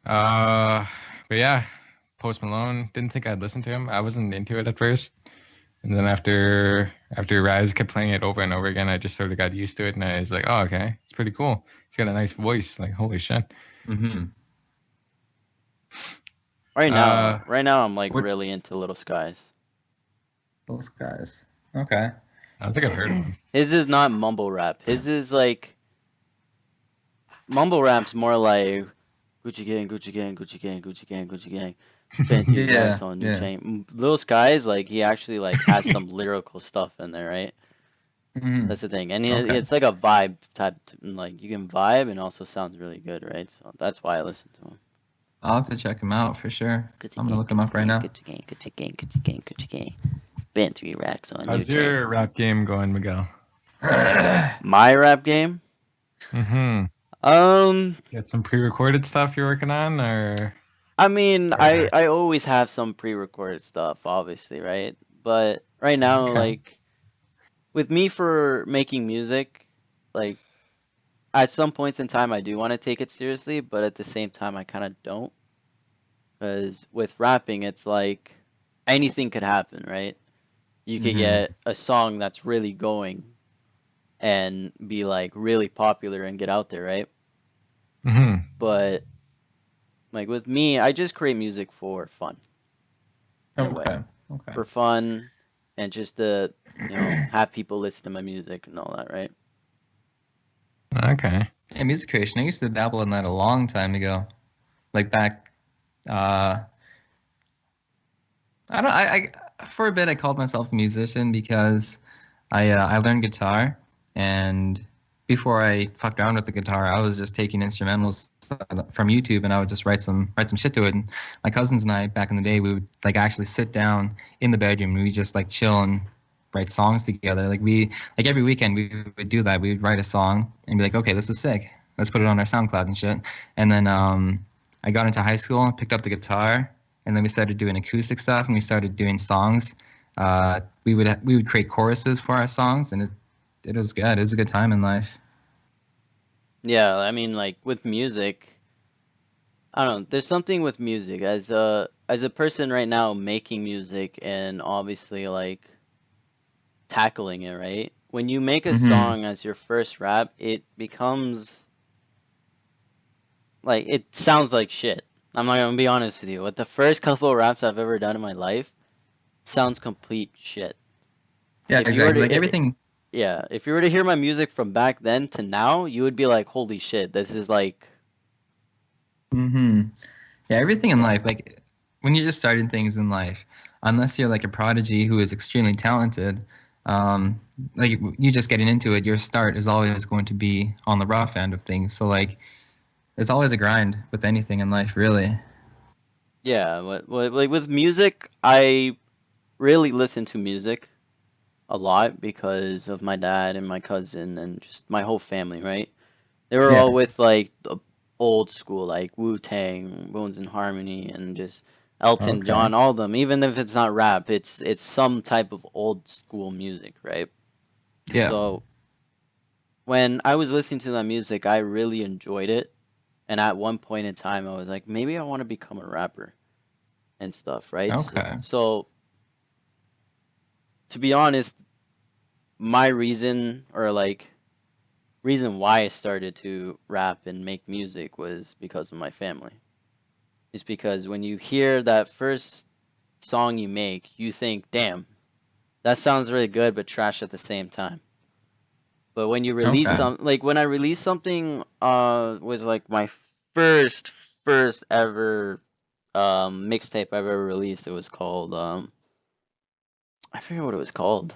Speaker 3: Uh, but yeah, Post Malone. Didn't think I'd listen to him. I wasn't into it at first, and then after Raz kept playing it over and over again, I just sort of got used to it, and I was like, oh, okay, it's pretty cool. He's got a nice voice. Like, holy shit.
Speaker 2: Mm-hmm.
Speaker 3: Uh,
Speaker 1: Right now I'm like
Speaker 2: What
Speaker 1: really into Little Skies.
Speaker 2: those guys? Okay.
Speaker 3: I don't think I've heard of him.
Speaker 1: His is not mumble rap. His is like mumble rap's more like Gucci gang, Gucci gang, Gucci gang, Gucci gang, Gucci gang. Spent 3 racks
Speaker 2: Yeah,
Speaker 1: on new
Speaker 2: yeah.
Speaker 1: chain. Little Skies, like he actually like has some lyrical stuff in there, right?
Speaker 2: Mm-hmm.
Speaker 1: That's the thing, and
Speaker 2: Okay.
Speaker 1: it's like a vibe type. Like you can vibe and also sounds really good, right? So that's why I listen to him.
Speaker 2: I'll have to check him out for sure.
Speaker 1: Gucci
Speaker 2: I'm gonna
Speaker 1: gang,
Speaker 2: look him
Speaker 1: Gucci
Speaker 2: up right
Speaker 1: gang,
Speaker 2: now.
Speaker 1: Gucci gang, Gucci gang, Gucci gang, Gucci gang. Spent 3 racks on new
Speaker 3: How's
Speaker 1: chain.
Speaker 3: your rap game going, Miguel?
Speaker 1: My rap game.
Speaker 3: Mm-hmm.
Speaker 1: Um,
Speaker 3: Got some pre-recorded stuff you're working on, or
Speaker 1: I mean, I
Speaker 3: or
Speaker 1: I always have some pre-recorded stuff, obviously, right? But right now,
Speaker 3: okay.
Speaker 1: like with me for making music, like at some points in time, I do want to take it seriously, but at the same time, I kind of don't. Because with rapping, it's like anything could happen, right? You could
Speaker 2: Mm-hmm.
Speaker 1: get a song that's really going and be like really popular and get out there, right?
Speaker 3: Mm-hmm.
Speaker 1: But like with me, I just create music for fun in a way.
Speaker 2: Okay. Okay.
Speaker 1: For fun and just to, have people listen to my music and all that, right?
Speaker 3: Okay.
Speaker 2: Yeah, music creation. I used to dabble in that a long time ago. Like back, uh, I don't. I for a bit I called myself a musician because I learned guitar, and before I fucked around with the guitar, I was just taking instrumentals from YouTube, and I would just write some shit to it. And my cousins and I back in the day, we would like actually sit down in the bedroom and we just like chill and write songs together. Like every weekend we would do that. We would write a song and be like, okay, this is sick. Let's put it on our SoundCloud and shit. And then I got into high school, picked up the guitar, and then we started doing acoustic stuff, and we started doing songs. We would create choruses for our songs, and it was good. It was a good time in life.
Speaker 1: Yeah, I mean, like with music, I don't know. There's something with music as a person right now making music and obviously like tackling it, right? When you make a
Speaker 2: Mm-hmm.
Speaker 1: song as your first rap, it becomes like it sounds like shit. I'm not gonna be honest with you. With the first couple of raps I've ever done in my life, it sounds complete shit.
Speaker 2: Yeah,
Speaker 1: If you were
Speaker 2: exactly. Like
Speaker 1: to,
Speaker 2: everything.
Speaker 1: yeah, if you were to hear my music from back then to now, you would be like, "Holy shit, this is like."
Speaker 2: Mm-hmm. Yeah, everything in
Speaker 1: Yeah.
Speaker 2: life. Like when you're just starting things in life, unless you're like a prodigy who is extremely talented, like you just getting into it, your start is always going to be on the rough end of things. So like it's always a grind with anything in life, really.
Speaker 1: Yeah, like with music, I really listen to music a lot because of my dad and my cousin and just my whole family, right? They were all
Speaker 2: Yeah.
Speaker 1: with like the old school, like Wu Tang, Bones and Harmony, and just Elton
Speaker 2: Okay.
Speaker 1: John, all of them. Even if it's not rap, it's some type of old school music, right?
Speaker 2: Yeah.
Speaker 1: So when I was listening to that music, I really enjoyed it. And at one point in time, I was like, maybe I want to become a rapper and stuff, right? So,
Speaker 2: Okay.
Speaker 1: so to be honest, my reason or like reason why I started to rap and make music was because of my family. It's because when you hear that first song you make, you think, damn, that sounds really good, but trash at the same time. But when you release
Speaker 2: Okay.
Speaker 1: like when I released something, was like my first, first ever, mixtape I've ever released. It was called, I forget what it was called.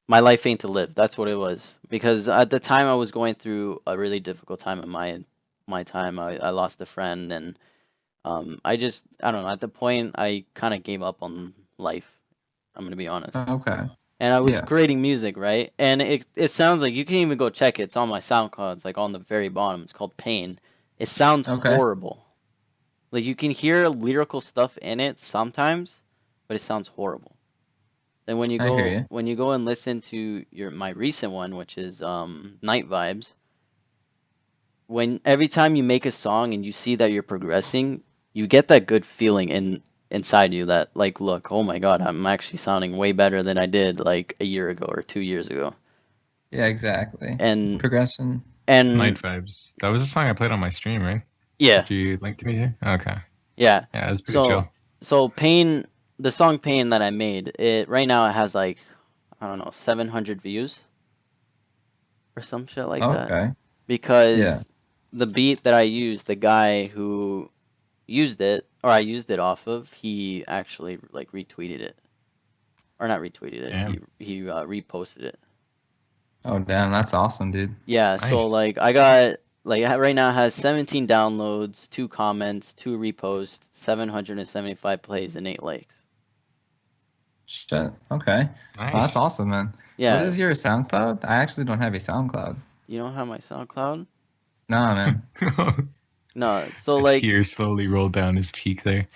Speaker 1: My Life Ain't to Live. That's what it was. Because at the time I was going through a really difficult time in my time. I lost a friend and I don't know, at the point I kind of gave up on life. I'm going to be honest.
Speaker 2: Okay.
Speaker 1: And I was
Speaker 2: Yeah.
Speaker 1: creating music, right? And it sounds like you can even go check it. It's on my SoundCloud. It's like on the very bottom. It's called Pain. It sounds
Speaker 2: Okay.
Speaker 1: horrible. Like you can hear lyrical stuff in it sometimes, but it sounds horrible. Then
Speaker 2: I hear you.
Speaker 1: when you go and listen to my recent one, which is Night Vibes, when every time you make a song and you see that you're progressing, you get that good feeling inside you that like, look, oh my god, I'm actually sounding way better than I did like a year ago or 2 years ago.
Speaker 2: Yeah, exactly.
Speaker 1: And
Speaker 2: Progression.
Speaker 3: Night
Speaker 1: and
Speaker 3: Vibes. That was a song I played on my stream, right?
Speaker 1: yeah,
Speaker 3: Did you link to me here? Okay.
Speaker 1: yeah.
Speaker 3: Yeah, it was pretty
Speaker 1: So
Speaker 3: chill.
Speaker 1: Pain, the song Pain that I made, it right now it has like, I don't know, 700 views or some shit like that.
Speaker 2: Okay.
Speaker 1: Because
Speaker 2: Yeah.
Speaker 1: the beat that I used, the guy who used it, or I used it off of, he actually like retweeted it, or not retweeted it.
Speaker 3: Damn.
Speaker 1: He reposted it.
Speaker 2: Oh, damn, that's awesome, dude.
Speaker 1: Yeah, so
Speaker 3: Nice.
Speaker 1: like I got like right now it has 17 downloads, 2 comments, 2 reposts, 775 plays, and 8 likes.
Speaker 2: Shit. Okay. Well, that's
Speaker 3: Nice.
Speaker 2: awesome, man. What
Speaker 1: Yeah,
Speaker 2: is your SoundCloud? I actually don't have a SoundCloud.
Speaker 1: you don't have my SoundCloud?
Speaker 2: Nah, man.
Speaker 1: No, so
Speaker 3: A
Speaker 1: like.
Speaker 3: tear slowly rolled down his cheek there.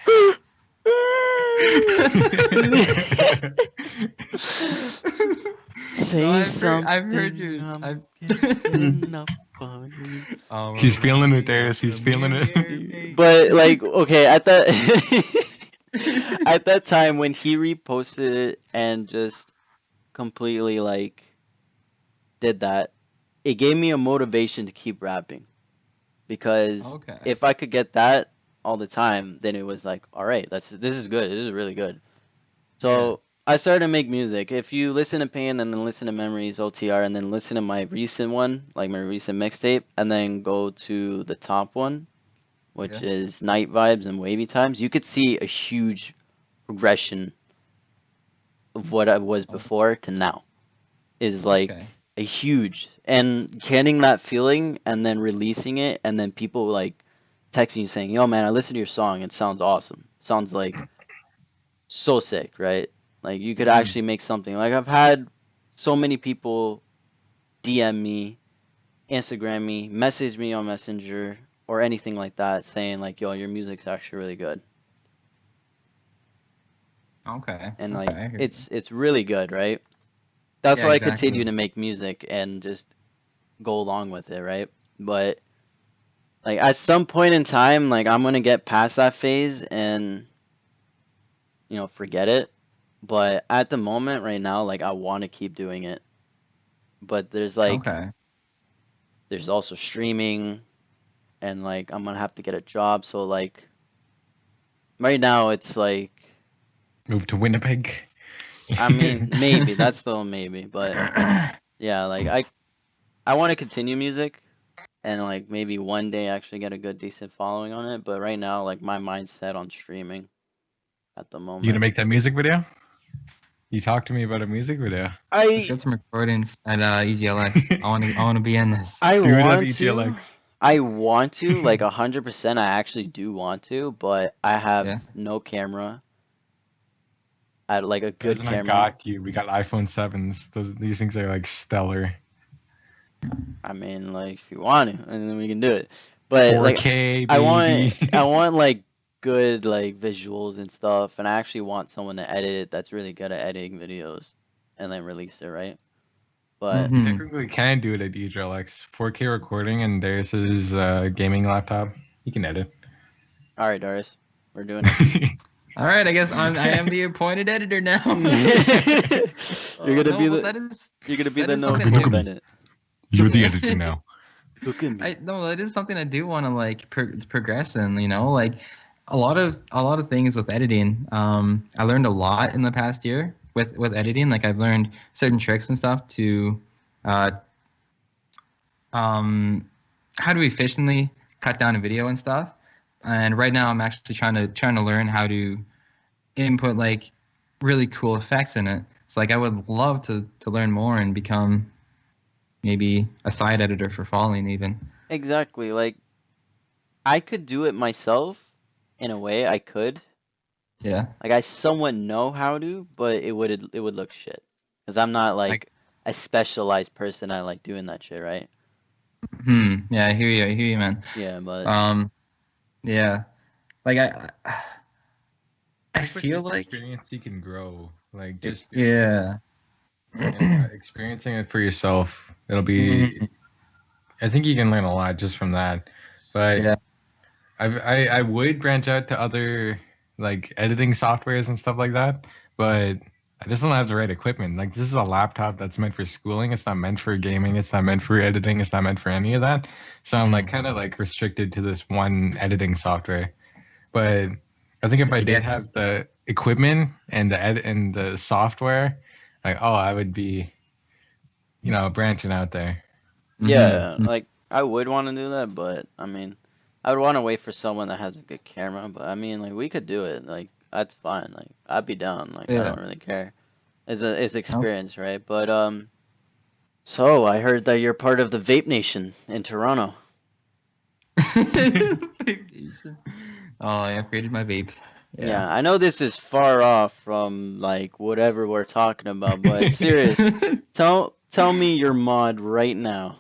Speaker 2: No,
Speaker 1: Say
Speaker 2: I've heard
Speaker 1: something,
Speaker 2: you.
Speaker 1: I'm
Speaker 2: I've.
Speaker 1: getting up on you.
Speaker 3: He's feeling it, Darius. He's feeling it.
Speaker 1: But like, okay, at that at that time when he reposted it and just completely like did that, it gave me a motivation to keep rapping because
Speaker 2: Okay.
Speaker 1: if I could get that all the time, then it was like, all right, this is good. This is really good.
Speaker 2: Yeah.
Speaker 1: So I started to make music. If you listen to Pain and then listen to Memories OTR and then listen to my recent one, like my recent mixtape, and then go to the top one, which
Speaker 2: Yeah.
Speaker 1: is Night Vibes and Wavy Times, you could see a huge progression of what I was before to now. Is like
Speaker 2: Okay.
Speaker 1: a huge, and getting that feeling and then releasing it and then people like texting you saying, "Yo man, I listened to your song. It sounds awesome. Sounds like so sick, right? Like you could
Speaker 2: Mhm.
Speaker 1: actually make something." Like I've had so many people DM me, Instagram me, message me on Messenger or anything like that saying like, "Yo, your music's actually really good."
Speaker 2: Okay.
Speaker 1: And
Speaker 2: Okay.
Speaker 1: like
Speaker 2: I hear you.
Speaker 1: it's really good, right? That's
Speaker 2: Yeah,
Speaker 1: why I continue
Speaker 2: exactly.
Speaker 1: to make music and just go along with it, right? But like at some point in time, like I'm gonna get past that phase and forget it. But at the moment, right now, like I want to keep doing it. But
Speaker 2: Okay.
Speaker 1: there's also streaming, and like I'm gonna have to get a job. So like right now, it's like
Speaker 3: Move to Winnipeg.
Speaker 1: I mean maybe that's still a maybe, but yeah, like I want to continue music and like maybe one day actually get a good decent following on it. But right now, like my mind's set on streaming at the
Speaker 3: You gonna
Speaker 1: moment.
Speaker 3: make that music video? You talked to me about a music video.
Speaker 2: Let's
Speaker 1: I
Speaker 2: get some recordings at EGLX. I want to be in this.
Speaker 1: I
Speaker 3: Do it at
Speaker 1: want to.
Speaker 3: EGLX.
Speaker 1: I want to, like 100%. I actually do want to, but I have
Speaker 2: Yeah.
Speaker 1: no camera. I like a good
Speaker 3: Doesn't I
Speaker 1: camera.
Speaker 3: got you? We got iPhone 7s. These things are like stellar.
Speaker 1: I mean, like if you want to, and then we can do it. But like
Speaker 3: 4K
Speaker 1: I want,
Speaker 3: baby.
Speaker 1: I want like good like visuals and stuff, and I actually want someone to edit it that's really good at editing videos, and then release it, right? But
Speaker 3: You
Speaker 2: Mm-hmm.
Speaker 3: technically can do it at EGLX. 4K recording, and there's his gaming laptop. You can edit.
Speaker 1: all right, Darius, we're doing it.
Speaker 2: All right. I guess I am the appointed editor now.
Speaker 1: You're gonna
Speaker 2: No,
Speaker 1: be
Speaker 2: but
Speaker 1: the you're gonna be
Speaker 2: that
Speaker 1: the
Speaker 2: is
Speaker 1: no
Speaker 2: something
Speaker 1: Cole
Speaker 3: Look at me.
Speaker 1: Bennett.
Speaker 3: You're the editor now.
Speaker 1: Look at me.
Speaker 2: No, that is something I do want to like progress in. Like a lot of things with editing. I learned a lot in the past year with editing. Like I've learned certain tricks and stuff to, uh, how to efficiently cut down a video and stuff. And right now I'm actually trying to learn how to input like really cool effects in it. So like I would love to learn more and become maybe a side editor for Falling even.
Speaker 1: Exactly. Like I could do it myself in a way I could.
Speaker 2: Yeah.
Speaker 1: Like I somewhat know how to, but it would look shit. Cuz I'm not
Speaker 3: Like
Speaker 1: like a specialized person at like doing that shit, right?
Speaker 2: Yeah, I hear you. I hear you, man.
Speaker 1: Yeah, but
Speaker 2: Yeah. Like I
Speaker 3: just with
Speaker 2: feel
Speaker 3: just
Speaker 2: like
Speaker 3: experience, you can grow. Like just doing it
Speaker 2: yeah.
Speaker 3: and experiencing it for yourself. It'll
Speaker 2: Mhm.
Speaker 3: be. I think you can learn a lot just from that. But
Speaker 2: Yeah.
Speaker 3: I would branch out to other like editing softwares and stuff like that, but I just don't have the right equipment. Like this is a laptop that's meant for schooling. It's not meant for gaming. It's not meant for editing. It's not meant for any of that. So I'm like kind of like restricted to this one editing software. But I think if I
Speaker 2: I
Speaker 3: did
Speaker 2: guess.
Speaker 3: have the equipment and the software, like I would be, branching out there.
Speaker 1: yeah,
Speaker 2: Mm-hmm.
Speaker 1: like I would want to do that, but I mean, I would want to wait for someone that has a good camera, but I mean, like we could do it. Like that's fine. Like I'd be down. Like I
Speaker 2: Yeah.
Speaker 1: don't really care. It's
Speaker 2: Okay.
Speaker 1: experience, right? But so I heard that you're part of the Vape Nation in Toronto.
Speaker 2: Vacation. Oh, I upgraded my vape. Yeah.
Speaker 1: Yeah, I know this is far off from like whatever we're talking about, but serious, tell me your mod right now.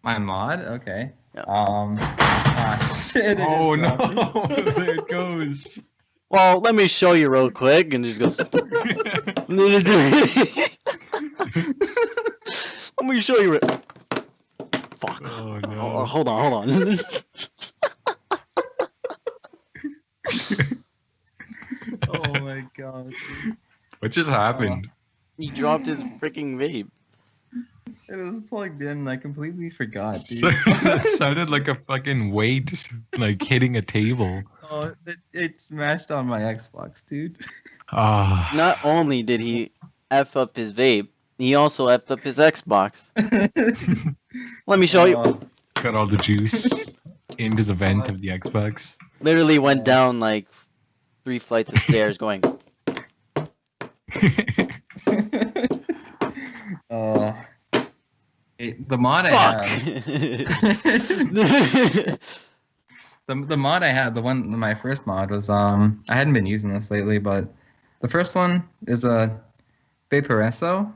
Speaker 2: My mod? Okay.
Speaker 1: Yeah.
Speaker 2: Shit.
Speaker 3: Oh no! There it goes.
Speaker 1: Well, let me show you real quick, and just goes. Let me show you. Fuck.
Speaker 3: Oh no!
Speaker 1: Hold on.
Speaker 2: Oh my god.
Speaker 3: What just happened?
Speaker 1: He dropped his freaking vape.
Speaker 2: It was plugged in and I completely forgot, dude.
Speaker 3: That sounded like a fucking weight like hitting a table.
Speaker 2: Oh, it smashed on my Xbox, dude.
Speaker 3: Ah,
Speaker 1: Not only did he f up his vape, he also effed up his Xbox. Let me show you.
Speaker 2: Oh,
Speaker 3: got all the juice into the vent of the Xbox.
Speaker 1: Literally went down like 3 flights of stairs going.
Speaker 2: uh, the mod I
Speaker 1: Fuck.
Speaker 2: have. The mod I had, my first mod was I hadn't been using this lately, but the first one is a Vaporesso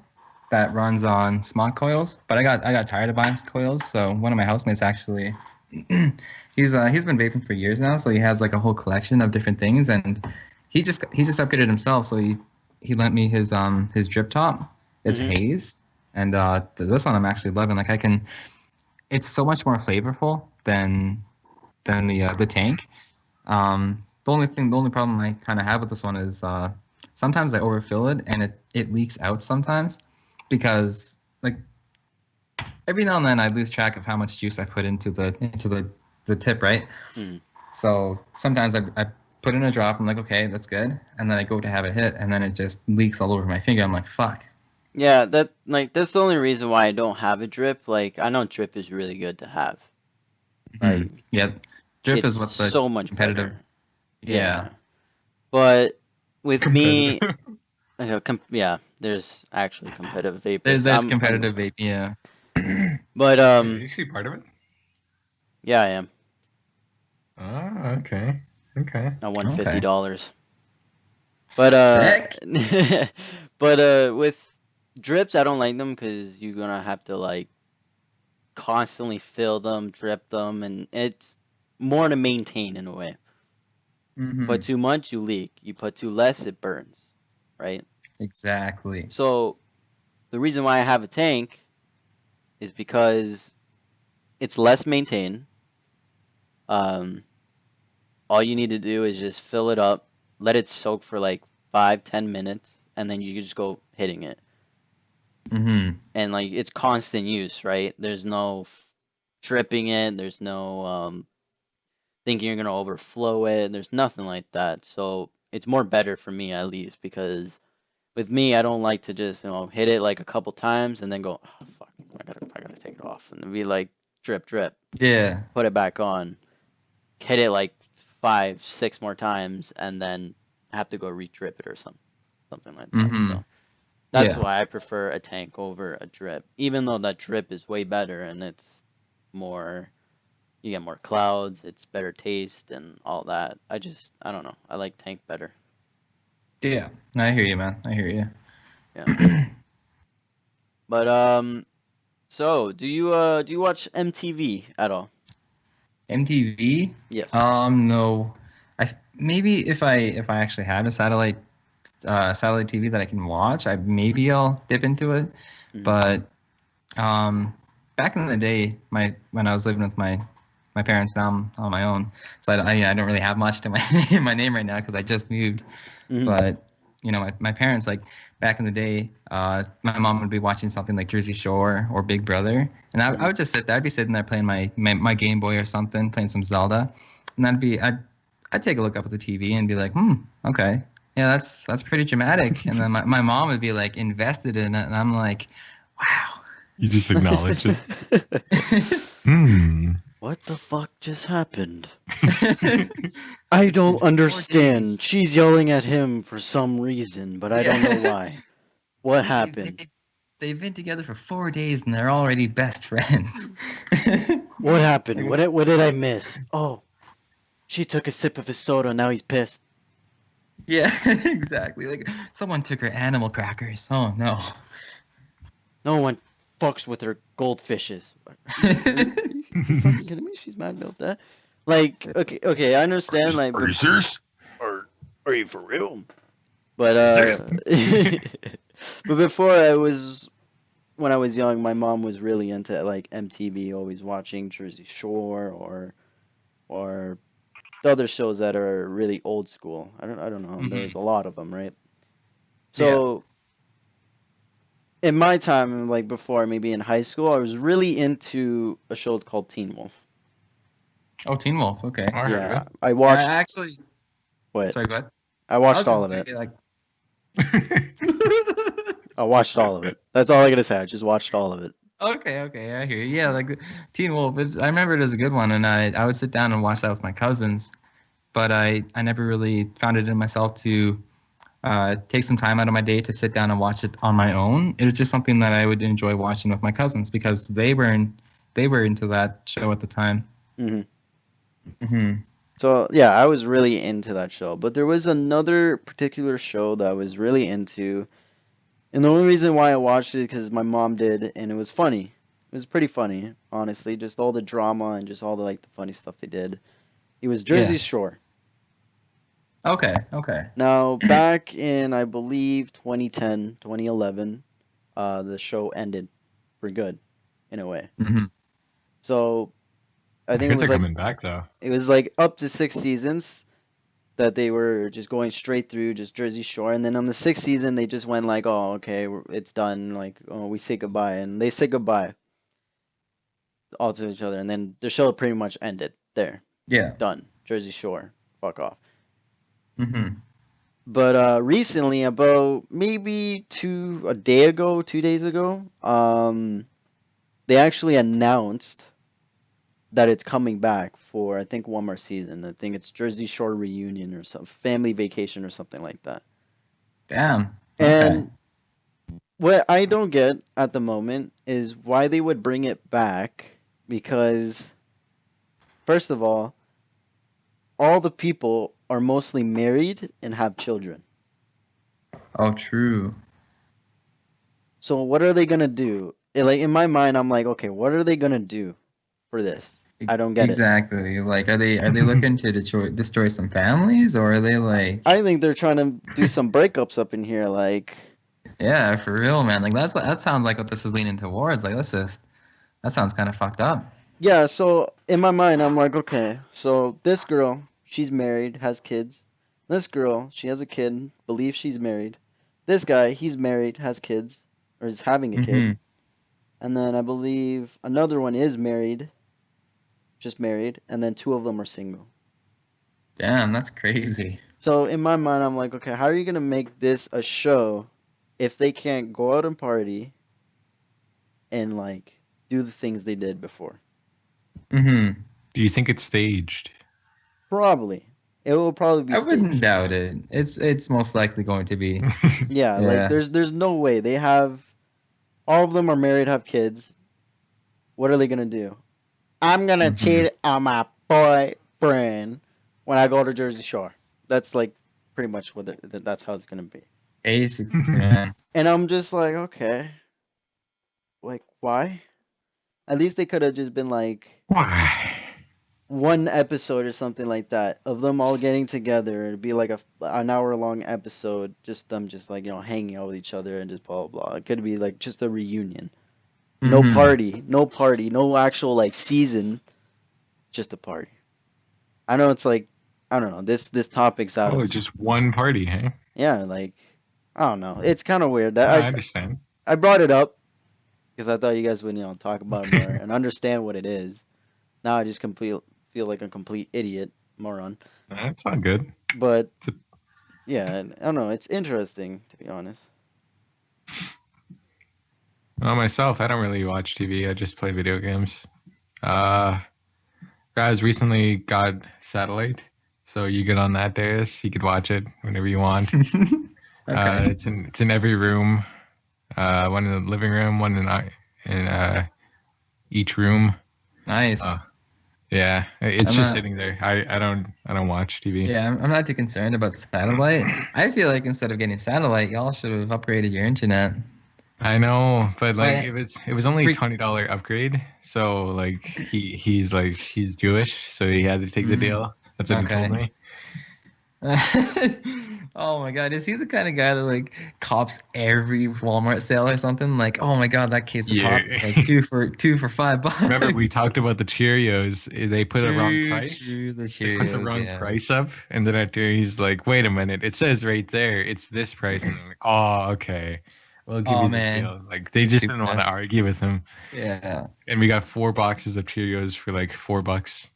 Speaker 2: that runs on smart coils. But I got tired of buying coils, so one of my housemates actually he's been vaping for years now, so he has like a whole collection of different things, and he just upgraded himself, so he lent me his drip top. It's
Speaker 1: Mhm.
Speaker 2: haze, and this one I'm actually loving. Like it's so much more flavorful than the tank. The only problem I kind of have with this one is sometimes I overfill it and it leaks out sometimes because like every now and then I lose track of how much juice I put into the tip, right?
Speaker 1: Mm.
Speaker 2: So sometimes I put in a drop. I'm like, okay, that's good, and then I go to have it hit, and then it just leaks all over my finger. I'm like, fuck.
Speaker 1: Yeah, that's the only reason why I don't have a drip. Like, I know drip is really good to have. Like,
Speaker 2: Yeah, drip
Speaker 1: it's
Speaker 2: is what the
Speaker 1: so much
Speaker 2: competitive.
Speaker 1: better.
Speaker 2: Yeah.
Speaker 1: But with me,
Speaker 3: Competitive.
Speaker 1: yeah, there's actually competitive vapors.
Speaker 2: There's competitive vape. Yeah.
Speaker 1: But
Speaker 3: Are you actually part of it?
Speaker 1: yeah, I am.
Speaker 3: Ah, okay. Okay.
Speaker 1: I won
Speaker 2: Okay.
Speaker 1: $50. But
Speaker 2: Sick.
Speaker 1: but with drips, I don't like them because you're gonna have to like constantly fill them, drip them, and it's more to maintain in a way.
Speaker 2: Mhm.
Speaker 1: Put too much, you leak. You put too less, it burns, right?
Speaker 2: Exactly.
Speaker 1: So the reason why I have a tank is because it's less maintained. Um, all you need to do is just fill it up, let it soak for like 5-10 minutes, and then you can just go hitting it.
Speaker 2: Mhm.
Speaker 1: And like it's constant use, right? There's no dripping it. There's no thinking you're gonna overflow it. There's nothing like that. So it's more better for me at least because with me, I don't like to just hit it like a couple times and then go, oh, fuck, I gotta take it off and be like drip drip,
Speaker 2: Yeah.
Speaker 1: put it back on, hit it like 5-6 more times and then have to go re-drip it or something like that.
Speaker 2: Mhm.
Speaker 1: So that's
Speaker 2: Yeah.
Speaker 1: why I prefer a tank over a drip, even though that drip is way better and it's more. You get more clouds, it's better taste and all that. I don't know. I like tank better.
Speaker 2: Yeah. I hear you, man. I hear you.
Speaker 1: Yeah. But so do you watch MTV at all?
Speaker 2: MTV?
Speaker 1: Yes.
Speaker 2: No. I maybe if I actually had a satellite TV that I can watch, I'll dip into it.
Speaker 1: Mhm.
Speaker 2: But back in the day, when I was living with my parents, now I'm on my own, so I don't really have much to my name right now because I just moved.
Speaker 1: Mhm.
Speaker 2: But my parents, like back in the day, my mom would be watching something like Jersey Shore or Big Brother, and I would just sit there. I'd be sitting there playing my Game Boy or something, playing some Zelda, and I'd take a look up at the TV and be like, okay, yeah, that's pretty dramatic. And then my mom would be like invested in it, and I'm like, wow.
Speaker 3: You just acknowledge it.
Speaker 1: What the fuck just happened? I don't understand. She's yelling at him for some reason, but I don't know why. What happened?
Speaker 2: They've been together for 4 days and they're already best friends.
Speaker 1: What happened? What did I miss? Oh, she took a sip of his soda. Now he's pissed.
Speaker 2: Yeah, exactly. Like someone took her animal crackers. Oh no.
Speaker 1: No one fucks with her goldfishes. You fucking kidding me? She's mad about that. Like, okay, I understand. Like,
Speaker 3: Are you serious?
Speaker 1: are you for real? But but before when I was young, my mom was really into like MTV, always watching Jersey Shore or the other shows that are really old school. I don't know.
Speaker 2: Mhm.
Speaker 1: There's a lot of them, right? So in my time, like before, maybe in high school, I was really into a show called Teen Wolf.
Speaker 2: Oh, Teen Wolf. Okay.
Speaker 3: I heard of
Speaker 1: Yeah,
Speaker 3: it.
Speaker 1: I
Speaker 2: I
Speaker 1: watched.
Speaker 2: actually.
Speaker 1: What?
Speaker 2: Sorry, go ahead.
Speaker 1: I
Speaker 2: I
Speaker 1: watched
Speaker 2: was
Speaker 1: all
Speaker 2: just
Speaker 1: of it.
Speaker 2: like.
Speaker 1: I watched all of it. That's all I gotta say. I just watched all of it.
Speaker 2: Okay, I hear you. Yeah, like Teen Wolf. I remember it as a good one, and I would sit down and watch that with my cousins, but I never really found it in myself to take some time out of my day to sit down and watch it on my own. It was just something that I would enjoy watching with my cousins because they were into that show at the time.
Speaker 1: hmm
Speaker 2: Hmm.
Speaker 1: So yeah, I was really into that show. But there was another particular show that I was really into, and the only reason why I watched it because my mom did, and it was funny. It was pretty funny, honestly. Just all the drama and just all the like the funny stuff they did. It was
Speaker 2: Yeah.
Speaker 1: Jersey Shore.
Speaker 2: Okay.
Speaker 1: Now, back in, I believe, 2010, 2011, the show ended for good, in a way.
Speaker 2: Hmm.
Speaker 1: So, I
Speaker 3: I
Speaker 1: think
Speaker 3: heard they're coming back though.
Speaker 1: it was like up to 6 seasons that they were just going straight through just Jersey Shore, and then on the sixth season they just went like, oh, okay, it's done. Like, oh, we say goodbye, and they say goodbye all to each other, and then the show pretty much ended there.
Speaker 2: Yeah.
Speaker 1: Done. Jersey Shore. Fuck off.
Speaker 2: Hmm.
Speaker 1: But recently, about maybe 2 days ago, they actually announced that it's coming back for I think one more season. I think it's Jersey Shore reunion or some family vacation or something like that.
Speaker 2: Damn.
Speaker 1: And what I don't get at the moment is why they would bring it back because first of all the people are mostly married and have children.
Speaker 2: Oh, true.
Speaker 1: So what are they gonna do? Like in my mind, I'm like, okay, what are they gonna do for this? I don't get it.
Speaker 2: Exactly. Like, are they looking to destroy some families, or are they like?
Speaker 1: I think they're trying to do some breakups up in here. Like,
Speaker 2: Yeah, for real, man. Like that sounds like what this is leaning towards. Like, that sounds kind of fucked up.
Speaker 1: yeah. So in my mind, I'm like, okay, so this girl, she's married, has kids. This girl, she has a kid, believes she's married. This guy, he's married, has kids, or is having a kid.
Speaker 2: Hmm.
Speaker 1: And then I believe another one is married, just married, and then two of them are single.
Speaker 2: Damn, that's crazy.
Speaker 1: So in my mind, I'm like, okay, how are you gonna make this a show if they can't go out and party and like do the things they did before?
Speaker 2: Hmm.
Speaker 3: Do you think it's staged?
Speaker 1: Probably. It will probably be
Speaker 2: I wouldn't
Speaker 1: staged.
Speaker 2: doubt it. It's most likely going to be.
Speaker 1: Yeah,
Speaker 2: Yeah.
Speaker 1: like there's no way. They have all of them are married, have kids. What are they gonna do? I'm gonna
Speaker 2: Mhm.
Speaker 1: cheat on my boyfriend when I go to Jersey Shore. That's like pretty much what that's how it's gonna be.
Speaker 2: Basically, man.
Speaker 1: And I'm just like, okay, like why? At least they could have just been like
Speaker 3: Why?
Speaker 1: one episode or something like that of them all getting together. It'd be like an hour long episode, just them just like hanging out with each other and just blah blah blah. It could be like just a reunion. No
Speaker 2: Mhm.
Speaker 1: party, no actual like season, just a party. I know it's like I don't know. This topic's out
Speaker 3: Oh,
Speaker 1: of
Speaker 3: just one party, hey?
Speaker 1: yeah, like I don't know. It's kind of weird
Speaker 3: I
Speaker 1: that
Speaker 3: understand.
Speaker 1: I brought it up because I thought you guys would talk about it more and understand what it is. Now I just feel like a complete idiot moron.
Speaker 3: That's not good.
Speaker 1: But yeah, I don't know. It's interesting to be honest.
Speaker 3: Well, myself, I don't really watch TV. I just play video games. Guys recently got satellite, so you get on that days. You could watch it whenever you want.
Speaker 2: Okay.
Speaker 3: It's in every room. One in the living room, one in each room.
Speaker 2: Nice.
Speaker 3: Yeah, it's
Speaker 2: I'm
Speaker 3: just
Speaker 2: not-
Speaker 3: sitting there. I don't watch TV.
Speaker 2: Yeah, I'm not too concerned about satellite. I feel like instead of getting satellite, y'all should have upgraded your internet.
Speaker 3: I know, but like
Speaker 2: Wait.
Speaker 3: it was only
Speaker 2: Freak-
Speaker 3: $20 upgrade. So like he's Jewish, so he had to take the
Speaker 2: Mm,
Speaker 3: deal. That's what he told
Speaker 2: okay.
Speaker 3: me.
Speaker 2: Oh my god, is he the kind of guy that like cops every Walmart sale or something? Like, oh my god, that case of pop is like two for $5.
Speaker 3: Remember we talked about the Cheerios? They put a wrong
Speaker 2: True,
Speaker 3: price.
Speaker 2: true, the
Speaker 3: They put the
Speaker 2: Cheerios,
Speaker 3: wrong
Speaker 2: yeah.
Speaker 3: price up, and then after he's like, "Wait a minute! It says right there, it's this price." And I'm like, "Oh, okay, we'll give
Speaker 2: Oh,
Speaker 3: you this
Speaker 2: man.
Speaker 3: deal." Like they just didn't want to
Speaker 2: Stupid-ass.
Speaker 3: argue with him,
Speaker 2: Yeah.
Speaker 3: and we got 4 boxes of Cheerios for like $4.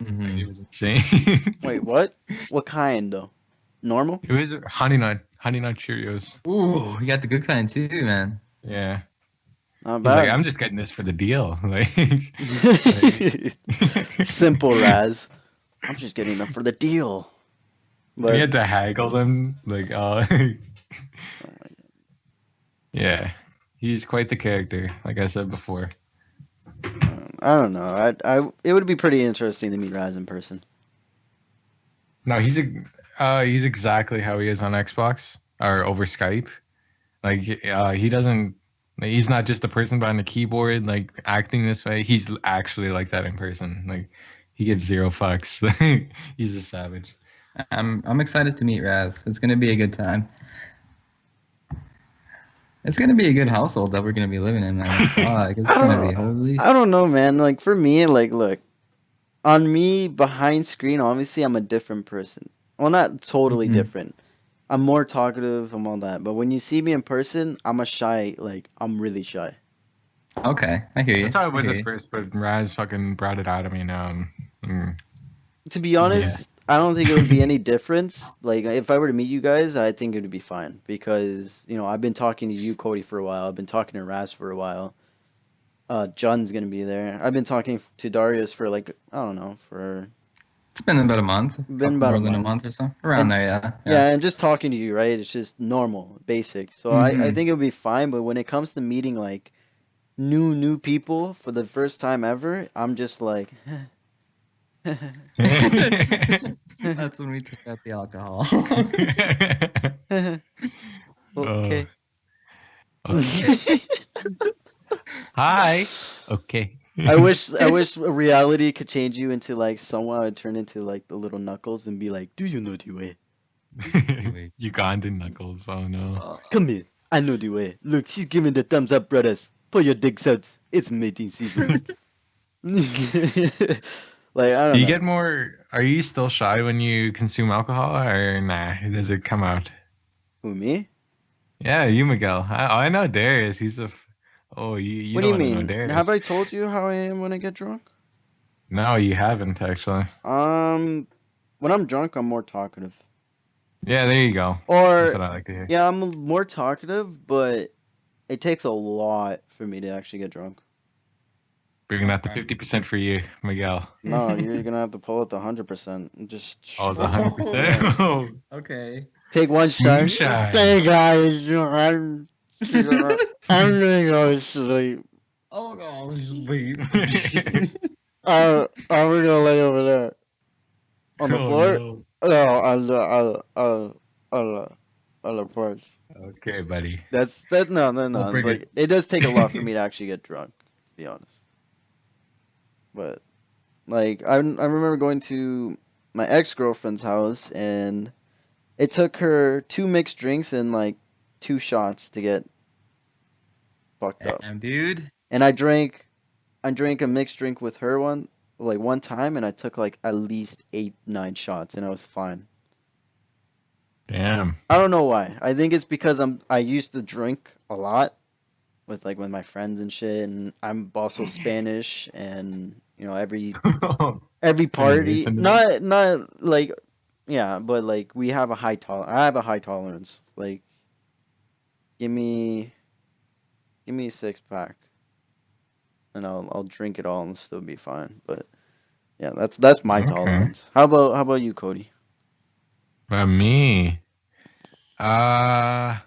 Speaker 2: Mhm.
Speaker 3: It was insane.
Speaker 1: Wait, what? What kind though? Normal?
Speaker 3: It was honey nut Cheerios.
Speaker 2: Ooh, you got the good kind too, man.
Speaker 3: Yeah.
Speaker 1: Not
Speaker 3: He's like,
Speaker 1: bad.
Speaker 3: I'm just getting this for the deal. Like,
Speaker 1: Simple Raz. I'm just getting them for the deal.
Speaker 3: we
Speaker 1: But
Speaker 3: had to haggle them. Like,
Speaker 1: oh my
Speaker 3: yeah. He's quite the character, like I said before.
Speaker 1: God. I don't know. It would be pretty interesting to meet Raz in person.
Speaker 3: No, he's exactly how he is on Xbox or over Skype. Like, he doesn't. Like, he's not just a person behind the keyboard, like acting this way. He's actually like that in person. Like, he gives zero fucks. He's a savage.
Speaker 2: I'm excited to meet Raz. It's gonna be a good time. It's gonna be a good household that we're gonna be living in, man. Fuck, it's
Speaker 1: I
Speaker 2: gonna be
Speaker 1: don't.
Speaker 2: holy.
Speaker 1: I don't know, man. Like for me, like look, on me behind screen, obviously I'm a different person. Well, not totally
Speaker 2: Mhm.
Speaker 1: different. I'm more talkative. I'm all that. But when you see me in person, I'm a shy. Like I'm really shy.
Speaker 2: Okay, I hear you.
Speaker 3: That's how it
Speaker 2: I
Speaker 3: was
Speaker 2: hear
Speaker 3: at
Speaker 2: you.
Speaker 3: first, but Raz fucking brought it out of me now.
Speaker 1: To be
Speaker 3: Yeah.
Speaker 1: honest, I don't think it would be any difference. Like if I were to meet you guys, I think it would be fine because I've been talking to you, Cody, for a while. I've been talking to Raz for a while. John's gonna be there. I've been talking to Darius for like I don't know for
Speaker 2: It's been about a month,
Speaker 1: been about
Speaker 2: more
Speaker 1: a
Speaker 2: than a
Speaker 1: month.
Speaker 2: month or so, around
Speaker 1: And
Speaker 2: there. Yeah,
Speaker 1: yeah, and just talking to you, right? It's just normal, basic. So I
Speaker 2: Mm-hmm.
Speaker 1: think it would be fine. But when it comes to meeting like new people for the first time ever, I'm just like,
Speaker 2: That's when we took out the alcohol.
Speaker 3: Oh,
Speaker 1: okay.
Speaker 3: okay. Hi. Okay.
Speaker 1: I wish reality could change you into like someone would turn into like the little Knuckles and be like, "Do you know the way?
Speaker 3: Ugandan knuckles. Oh no.
Speaker 1: Come here. I know the way. Look, she's giving the thumbs up, brothers. Put your dicks out. It's mating season." Like I
Speaker 3: Do
Speaker 1: don't
Speaker 3: you
Speaker 1: know.
Speaker 3: get more? Are you still shy when you consume alcohol, or nah? Does it come out?
Speaker 1: Who me?
Speaker 3: Yeah, you, Miguel. I know Darius. Oh, you
Speaker 1: What do
Speaker 3: don't
Speaker 1: you
Speaker 3: want to know
Speaker 1: mean? Have
Speaker 3: Darius.
Speaker 1: I told you how I am when I get drunk?
Speaker 3: No, you haven't actually.
Speaker 1: When I'm drunk, I'm more talkative.
Speaker 3: Yeah, there you go. That's
Speaker 1: Or
Speaker 3: what I like to hear.
Speaker 1: yeah, I'm more talkative, but it takes a lot for me to actually get drunk.
Speaker 3: Bringing out the 50% for you, Miguel.
Speaker 1: No, you're gonna have to pull it to 100%. Just
Speaker 3: Oh, the
Speaker 1: yeah.
Speaker 3: 100%. Oh,
Speaker 2: Okay.
Speaker 1: Take one shot.
Speaker 3: moonshine.
Speaker 1: Hey guys, I'm gonna go to sleep.
Speaker 2: Oh God, sleep.
Speaker 1: We're gonna lay over there on the
Speaker 3: Oh
Speaker 1: floor.
Speaker 3: no.
Speaker 1: No, on the porch.
Speaker 3: Okay, buddy.
Speaker 1: That. No, no,
Speaker 3: We'll
Speaker 1: no.
Speaker 3: bring
Speaker 1: Like
Speaker 3: it.
Speaker 1: it does take a lot for me to actually get drunk, to be honest. But like I remember going to my ex girlfriend's house and it took her two mixed drinks and like two shots to get fucked up.
Speaker 2: Damn, dude.
Speaker 1: And I drank a mixed drink with her one time and I took like at least 8-9 shots and I was fine.
Speaker 3: Damn.
Speaker 1: I don't know why. I think it's because I used to drink a lot with my friends and shit and I'm also Spanish and every
Speaker 3: Anyways,
Speaker 1: party not like yeah, but like we have a I have a high tolerance. Like give me a 6 pack and I'll drink it all and still be fine. But yeah, that's my
Speaker 3: Okay.
Speaker 1: tolerance. How about you, Cody?
Speaker 3: Me. Uh,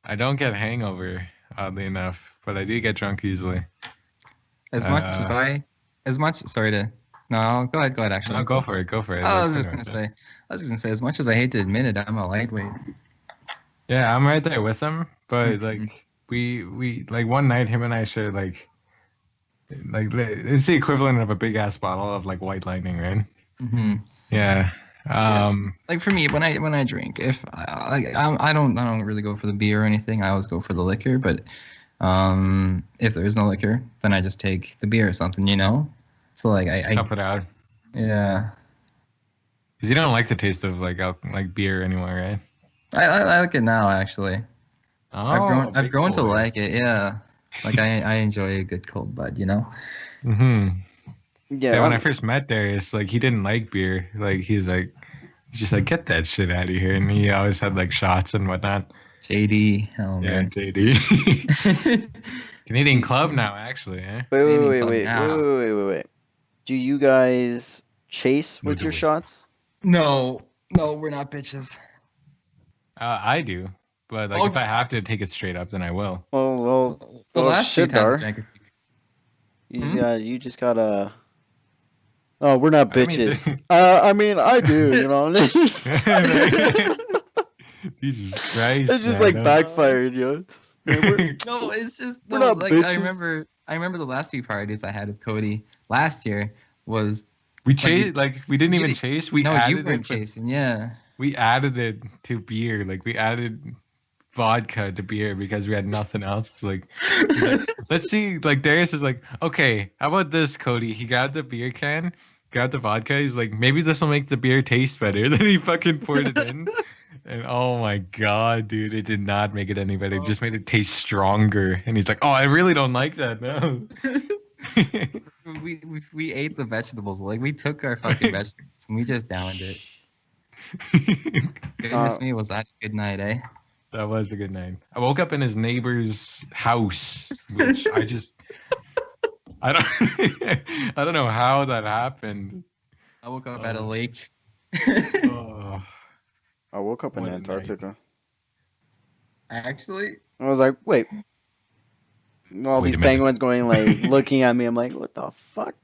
Speaker 3: I don't get hangover, oddly enough, but I do get drunk easily. Uh,
Speaker 2: Sorry to. No, go ahead. Actually,
Speaker 3: no, go for it. Go for it.
Speaker 2: I
Speaker 3: Let's
Speaker 2: was
Speaker 3: talk
Speaker 2: just
Speaker 3: about
Speaker 2: gonna
Speaker 3: that.
Speaker 2: say. I was just gonna say, as much as I hate to admit it, I'm a lightweight.
Speaker 3: Yeah, I'm right there with him, but
Speaker 2: Mhm.
Speaker 3: like we like one night him and I shared it's the equivalent of a big ass bottle of like White Lightning, right?
Speaker 2: Mm-hmm.
Speaker 3: Yeah.
Speaker 2: Yeah.
Speaker 3: Um.
Speaker 2: Like for me, when I drink, if I don't really go for the beer or anything. I always go for the liquor. But if there is no liquor, then I just take the beer or something, you know. So like
Speaker 3: Tough it out.
Speaker 2: yeah,
Speaker 3: Cause you don't like the taste of like beer anymore, right?
Speaker 2: I like it now actually.
Speaker 3: Oh,
Speaker 2: I've
Speaker 3: big
Speaker 2: grown to
Speaker 3: boy.
Speaker 2: like it. Yeah, like I enjoy a good cold bud, you know.
Speaker 3: Mm-hmm. Yeah,
Speaker 1: Yeah,
Speaker 3: when I first met Darius, like he didn't like beer. Like he's just like get that shit out of here, and he always had like shots and whatnot.
Speaker 2: JD. Oh
Speaker 3: Yeah,
Speaker 2: man.
Speaker 3: JD. Canadian Club now, actually. Eh?
Speaker 1: wait, wait,
Speaker 2: Canadian
Speaker 1: wait,
Speaker 2: club
Speaker 1: wait, wait, wait,
Speaker 2: now.
Speaker 1: wait, wait, wait. Do you guys chase
Speaker 3: No
Speaker 1: with your
Speaker 3: delay.
Speaker 1: shots?
Speaker 2: No, we're not bitches.
Speaker 3: I do, but like
Speaker 2: Oh.
Speaker 3: if I have to take it straight up, then I will.
Speaker 1: Well,
Speaker 2: The last few
Speaker 1: shit,
Speaker 2: times I
Speaker 1: Dar.
Speaker 2: drank.
Speaker 1: You just gotta. Oh, we're not
Speaker 3: I mean,
Speaker 1: bitches. I mean, I do. You know.
Speaker 3: Jesus Christ.
Speaker 1: It's just
Speaker 3: man,
Speaker 1: like backfired, yo. Man,
Speaker 2: No, it's just
Speaker 1: We're
Speaker 2: no.
Speaker 1: not
Speaker 2: Like
Speaker 1: bitches.
Speaker 2: I remember the last few parties I had with Cody last year was
Speaker 3: we
Speaker 2: Like,
Speaker 3: chased, like we didn't
Speaker 2: you
Speaker 3: even
Speaker 2: did-
Speaker 3: chase. We
Speaker 2: no, you
Speaker 3: added
Speaker 2: weren't
Speaker 3: it. But
Speaker 2: chasing. Yeah.
Speaker 3: we added it to beer. Like we added vodka to beer because we had nothing else. Like, he's like, let's see. Like Darius is like, okay, how about this, Cody? He got the beer can, got the vodka. He's like, maybe this will make the beer taste better. Then he fucking poured it in, and oh my god, dude, it did not make it any better. It just made it taste stronger. And he's like, oh, I really don't like that. No.
Speaker 2: we ate the vegetables. Like we took our fucking vegetables and we just downed it. Goodness me, was that a good night, eh?
Speaker 3: That was a good night. I woke up in his neighbor's house, which I don't I don't know how that happened.
Speaker 2: I woke up at a lake.
Speaker 3: Oh,
Speaker 1: I woke up in
Speaker 3: What a
Speaker 1: Antarctica.
Speaker 2: Actually,
Speaker 1: I was like, wait. All
Speaker 3: Wait
Speaker 1: these
Speaker 3: a minute.
Speaker 1: penguins going like looking at me. I'm like, what the fuck?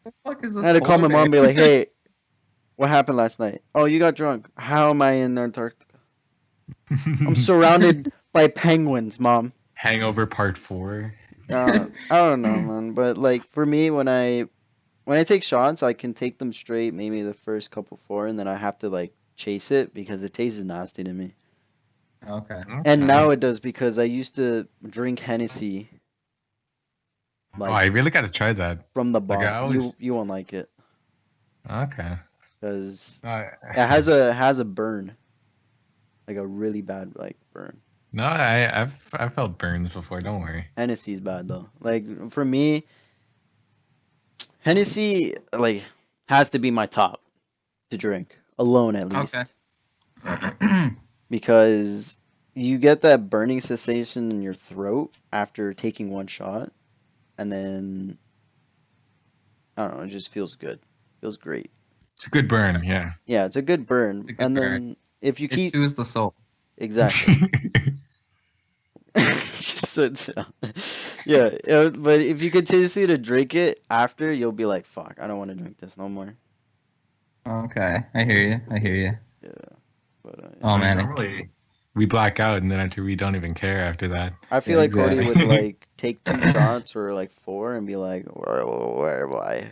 Speaker 2: what the fuck is this?
Speaker 1: I had to call my
Speaker 2: polar
Speaker 1: mom and be
Speaker 2: bear?
Speaker 1: like, hey, what happened last night? Oh, you got drunk. How am I in Antarctica? I'm surrounded by penguins, Mom.
Speaker 3: Hangover Part 4.
Speaker 1: I don't know, man. But like for me, when I take shots, I can take them straight, maybe the first couple four, and then I have to like chase it because the taste is nasty to me.
Speaker 2: Okay.
Speaker 1: And now it does because I used to drink Hennessy
Speaker 3: Oh, I really got to try that.
Speaker 1: from the
Speaker 3: Like, I
Speaker 1: bottle.
Speaker 3: always-
Speaker 1: You won't like it
Speaker 3: Okay.
Speaker 1: because
Speaker 3: No,
Speaker 1: it has a burn, like a really bad like burn.
Speaker 3: no, I've felt burns before. Don't worry.
Speaker 1: Hennessy's bad though. Like for me, Hennessy like has to be my top to drink alone at least.
Speaker 2: Okay.
Speaker 1: Because you get that burning sensation in your throat after taking one shot, and then I don't know, it just feels good. Feels great.
Speaker 3: It's a good burn, yeah.
Speaker 1: Yeah, it's a good burn.
Speaker 2: It's a good
Speaker 1: And
Speaker 2: burn.
Speaker 1: then if you
Speaker 2: It
Speaker 1: keep
Speaker 2: soothes the soul.
Speaker 1: exactly. Just sit down. Yeah, but if you continuously to drink it after, you'll be like, "Fuck, I don't want to drink this no more."
Speaker 2: Okay, I hear you.
Speaker 1: Yeah, but
Speaker 2: Oh man,
Speaker 3: Normally, we black out, and then after we don't even care after that.
Speaker 1: I feel
Speaker 2: Yeah,
Speaker 1: like Cody would
Speaker 3: exactly.
Speaker 1: like take 2 shots or like 4 and be like, "Where am I?"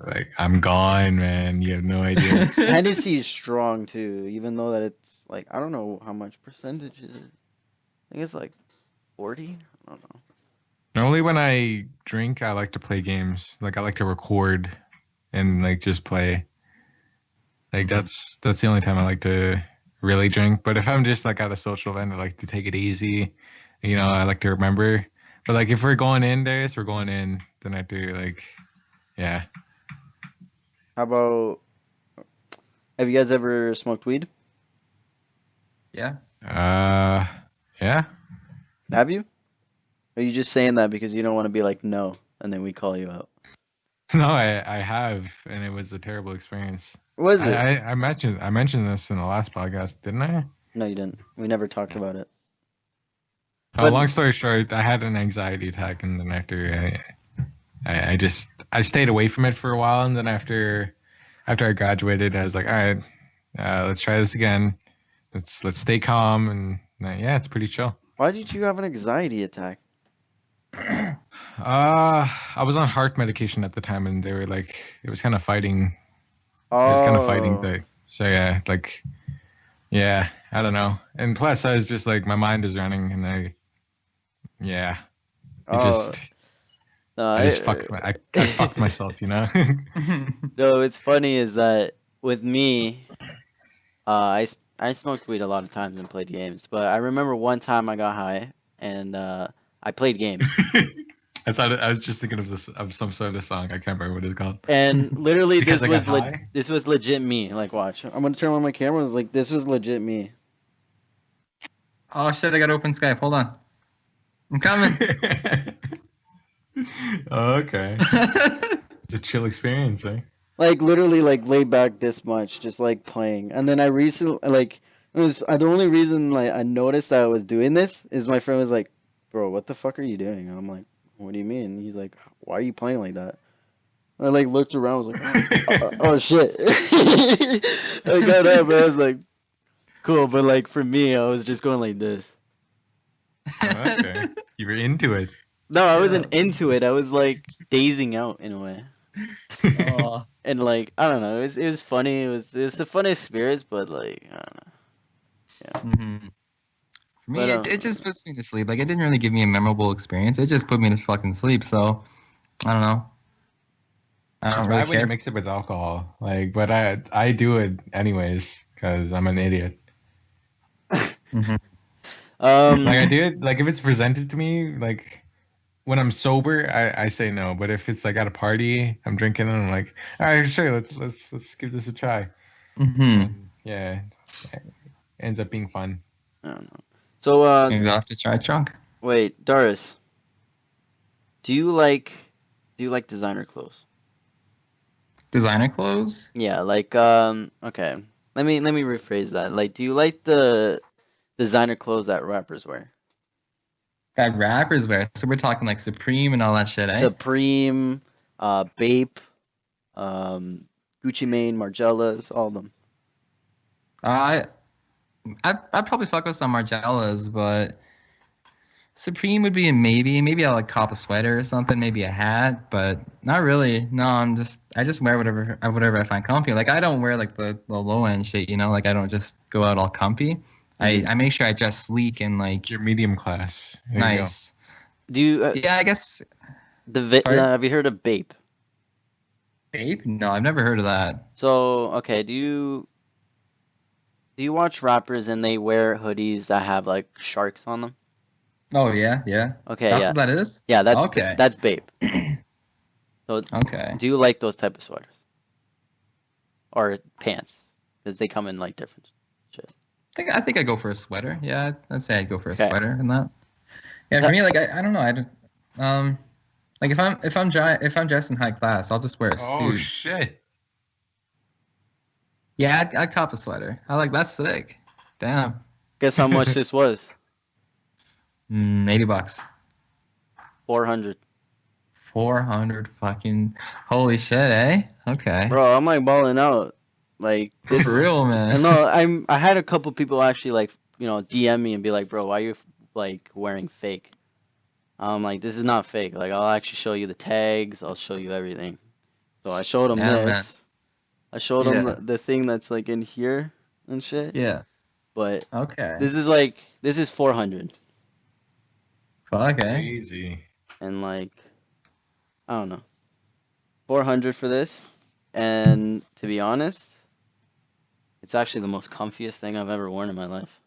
Speaker 3: Like, I'm gone, man. You have no idea.
Speaker 1: Hennessy is strong too, even though that it's like I don't know how much percentage is it. I think it's like 40. I don't know.
Speaker 3: Normally, when I drink, I like to play games. Like, I like to record and like just play. Like, that's the only time I like to really drink. But if I'm just like at a social event, I like to take it easy. You know, I like to remember. But like, if we're going in, Darius, we're going in. Then I do like, yeah.
Speaker 1: How about? Have you guys ever smoked weed?
Speaker 2: yeah.
Speaker 3: Yeah.
Speaker 1: Have you? Or are you just saying that because you don't want to be like no, and then we call you out?
Speaker 3: No, I have, and it was a terrible experience.
Speaker 1: Was it?
Speaker 3: I mentioned this in the last podcast, didn't I?
Speaker 1: No, you didn't. We never talked about it.
Speaker 3: Oh,
Speaker 1: But-
Speaker 3: long story short, I had an anxiety attack, and then after I stayed away from it for a while, and then after I graduated, I was like, all right, let's try this again. Let's stay calm, and yeah, it's pretty chill.
Speaker 1: Why did you have an anxiety attack?
Speaker 3: I was on heart medication at the time, and they were like, it was kind of fighting. It was kind of fighting the. So yeah, like, yeah, I don't know. And plus, I was just like, my mind was running, and yeah, it just.
Speaker 1: No,
Speaker 3: I just I fucked myself, you know.
Speaker 1: No, what's funny is that with me, I smoked weed a lot of times and played games. But I remember one time I got high and I played games.
Speaker 3: I was just thinking of some sort of song. I can't remember what it's called.
Speaker 1: And literally,
Speaker 3: Because I got high?
Speaker 1: this was legit me. Like, watch. I'm gonna turn on my camera. It's like this was legit me.
Speaker 2: Oh shit! I gotta open Skype. Hold on. I'm coming.
Speaker 3: Okay. It's a chill experience, eh?
Speaker 1: Like literally, like laid back this much, just like playing. And then I recently, like, it was the only reason like I noticed that I was doing this is my friend was like, "Bro, what the fuck are you doing?" And I'm like, "What do you mean?" And he's like, "Why are you playing like that?" I like looked around, was like, "Oh shit!" I got up, and I was like, "Cool," but like for me, I was just going like this.
Speaker 3: Oh, okay. You were into it.
Speaker 1: No, I wasn't into it. I was like dazing out in a way.
Speaker 2: Oh.
Speaker 1: And like I don't know, it was funny. It was the funniest spirits, but like I don't know.
Speaker 2: Mm-hmm. For me,
Speaker 1: But,
Speaker 2: it just puts me to sleep. Like, it didn't really give me a memorable experience. It just put me to fucking sleep. So, I don't know. I
Speaker 3: It's
Speaker 2: don't
Speaker 3: bad
Speaker 2: really
Speaker 3: when you
Speaker 2: care.
Speaker 3: mix it with alcohol. Like, but I do it anyways because I'm an idiot.
Speaker 2: Mm-hmm.
Speaker 3: Like I do it like if it's presented to me like when I'm sober, I say no. But if it's like at a party, I'm drinking and I'm like, all right, sure, let's give this a try.
Speaker 2: Mm-hmm.
Speaker 3: And yeah, it ends up being fun.
Speaker 1: I don't know. So
Speaker 2: Maybe I'll have to try drunk.
Speaker 1: wait, Doris, do you like designer clothes?
Speaker 2: Designer clothes?
Speaker 1: Yeah, like okay. Let me rephrase that. Like, do you like the designer clothes that rappers wear?
Speaker 2: That rappers wear. So we're talking like Supreme and all that shit, eh?
Speaker 1: Supreme, Bape, Gucci Mane, Margellas, all of them.
Speaker 2: I I'd probably fuck with some Margellas, but Supreme would be a maybe. Maybe I'll like cop a sweater or something, maybe a hat, but not really. No, I just wear whatever I find comfy. Like, I don't wear like the low end shit, you know. Like, I don't just go out all comfy. I make sure I dress sleek and like
Speaker 3: You're medium class. There you go.
Speaker 2: nice.
Speaker 1: Do you
Speaker 2: Yeah, I guess. Sorry?
Speaker 1: have you heard of Bape?
Speaker 2: Babe? No, I've never heard of that.
Speaker 1: So okay, do you watch rappers and they wear hoodies that have like sharks on them?
Speaker 2: Oh yeah, yeah.
Speaker 1: Okay,
Speaker 2: That's
Speaker 1: yeah,
Speaker 2: what that is.
Speaker 1: yeah,
Speaker 2: Okay.
Speaker 1: that's Bape. So
Speaker 2: Okay.
Speaker 1: do you like those type of sweaters or pants? Because they come in like different shit.
Speaker 2: I think I go for a sweater. Yeah, I'd say I'd go for a
Speaker 1: Okay.
Speaker 2: sweater and that. Yeah, for me, like I don't know. I don't, like if I'm dressed in high class, I'll just wear a
Speaker 3: Oh
Speaker 2: suit.
Speaker 3: shit.
Speaker 2: Yeah, I'd cop a sweater. That's sick. Damn.
Speaker 1: Guess how much this was?
Speaker 2: $80.
Speaker 1: 400.
Speaker 2: 400 fucking. Holy shit, eh? Okay.
Speaker 1: Bro, I'm like balling out. Like this.
Speaker 2: For real, man.
Speaker 1: And no, I had a couple people actually like DM me and be like, bro, why are you like wearing fake? I'm like, this is not fake. Like, I'll actually show you the tags. I'll show you everything. So I showed him
Speaker 2: Yeah,
Speaker 1: this. I showed him
Speaker 2: Yeah.
Speaker 1: the thing that's like in here and shit.
Speaker 2: Yeah.
Speaker 1: But
Speaker 2: Okay.
Speaker 1: this is 400
Speaker 2: Fuck, eh?
Speaker 3: Crazy.
Speaker 1: and like I don't know, 400 for this. And to be honest, it's actually the most comfiest thing I've ever worn in my life.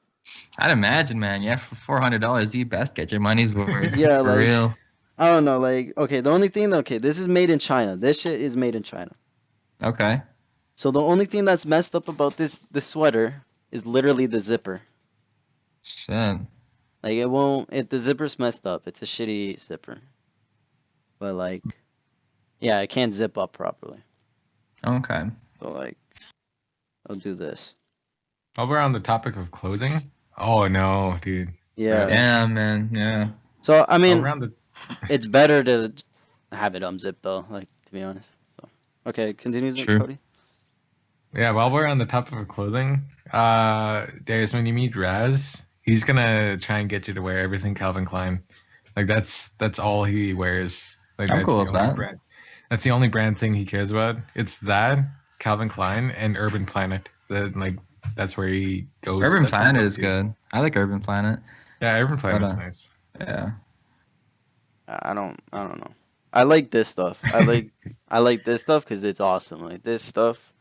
Speaker 2: I'd imagine, man. Yeah, for $400, you best get your money's worth.
Speaker 1: Yeah,
Speaker 2: for
Speaker 1: like-
Speaker 2: real.
Speaker 1: I don't know, like okay, the only thing this is made in China. This shit is made in China.
Speaker 2: Okay.
Speaker 1: So the only thing that's messed up about this sweater is literally the zipper.
Speaker 2: Shit.
Speaker 1: Like the zipper's messed up. It's a shitty zipper. But like yeah, it can't zip up properly.
Speaker 2: Okay.
Speaker 1: So like I'll do this.
Speaker 3: While we're on the topic of clothing. Oh no, dude.
Speaker 1: Yeah.
Speaker 2: Yeah, man. Yeah.
Speaker 1: So I mean
Speaker 3: Around the
Speaker 1: it's better to have it unzipped though, like to be honest. So okay, continue
Speaker 2: True.
Speaker 1: Cody.
Speaker 3: Yeah, while we're on the topic of clothing, Darius, when you meet Raz, he's gonna try and get you to wear everything Calvin Klein. Like that's all he wears. Like
Speaker 2: I'm
Speaker 3: that's
Speaker 2: cool
Speaker 3: the
Speaker 2: with
Speaker 3: only
Speaker 2: that.
Speaker 3: brand. That's the only brand thing he cares about. It's that, Calvin Klein, and Urban Planet. That's where he goes.
Speaker 2: Urban
Speaker 3: That's his
Speaker 2: Planet is
Speaker 3: go-to.
Speaker 2: good. I like Urban Planet.
Speaker 3: Yeah, Urban Planet
Speaker 2: But,
Speaker 3: is nice.
Speaker 2: Yeah.
Speaker 1: I don't know. I like this stuff. I like this stuff because it's awesome. Like this stuff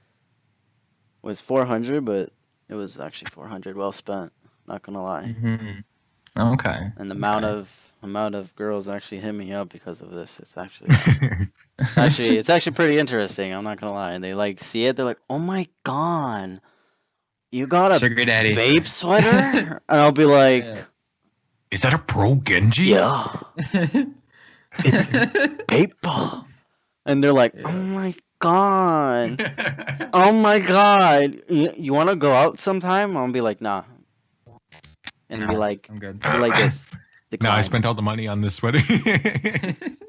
Speaker 1: was 400, but it was actually 400 well spent. Not gonna lie.
Speaker 2: Mm-hmm. Okay.
Speaker 1: And the amount
Speaker 2: Okay.
Speaker 1: of amount of girls actually hit me up because of this. It's actually it's actually pretty interesting. I'm not gonna lie. And they like see it. They're like, "Oh my god, you got a
Speaker 2: Sugar daddy.
Speaker 1: babe sweater?" And I'll be like,
Speaker 2: Yeah.
Speaker 3: Is that a pro Genji?
Speaker 1: "Yeah, it's paper." And they're like, "Oh
Speaker 2: Yeah.
Speaker 1: my god, oh my god, you want to go out sometime?" I'll be like, "Nah," and be like
Speaker 2: I'm good.
Speaker 1: this.
Speaker 3: No, I
Speaker 1: Decline.
Speaker 3: spent all the money on this sweater.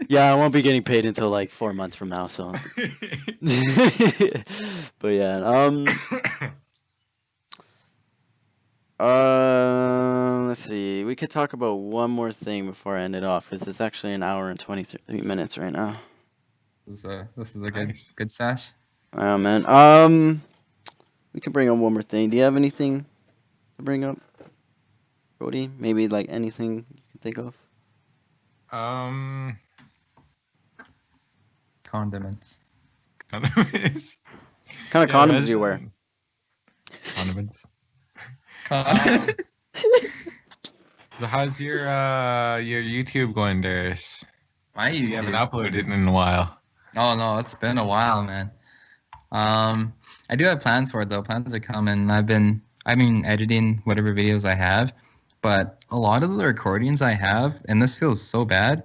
Speaker 1: Yeah, I won't be getting paid until like 4 months from now. So, but yeah, let's see. We could talk about one more thing before I end it off because it's actually an hour and 23 minutes right now.
Speaker 2: This is a
Speaker 3: Nice.
Speaker 2: good sash.
Speaker 1: Oh man. We can bring up one more thing. Do you have anything to bring up, Cody? Maybe like anything you can think of.
Speaker 2: Condiments.
Speaker 3: Condiments.
Speaker 1: What kind of condoms do you wear?
Speaker 3: Condiments.
Speaker 2: Con-
Speaker 3: So how's your YouTube going, Darius?
Speaker 2: My
Speaker 3: You haven't
Speaker 2: YouTube.
Speaker 3: uploaded it in a while.
Speaker 2: Oh no, it's been a while, man. I do have plans for it though. Plans are coming. I've been editing whatever videos I have, but a lot of the recordings I have, and this feels so bad,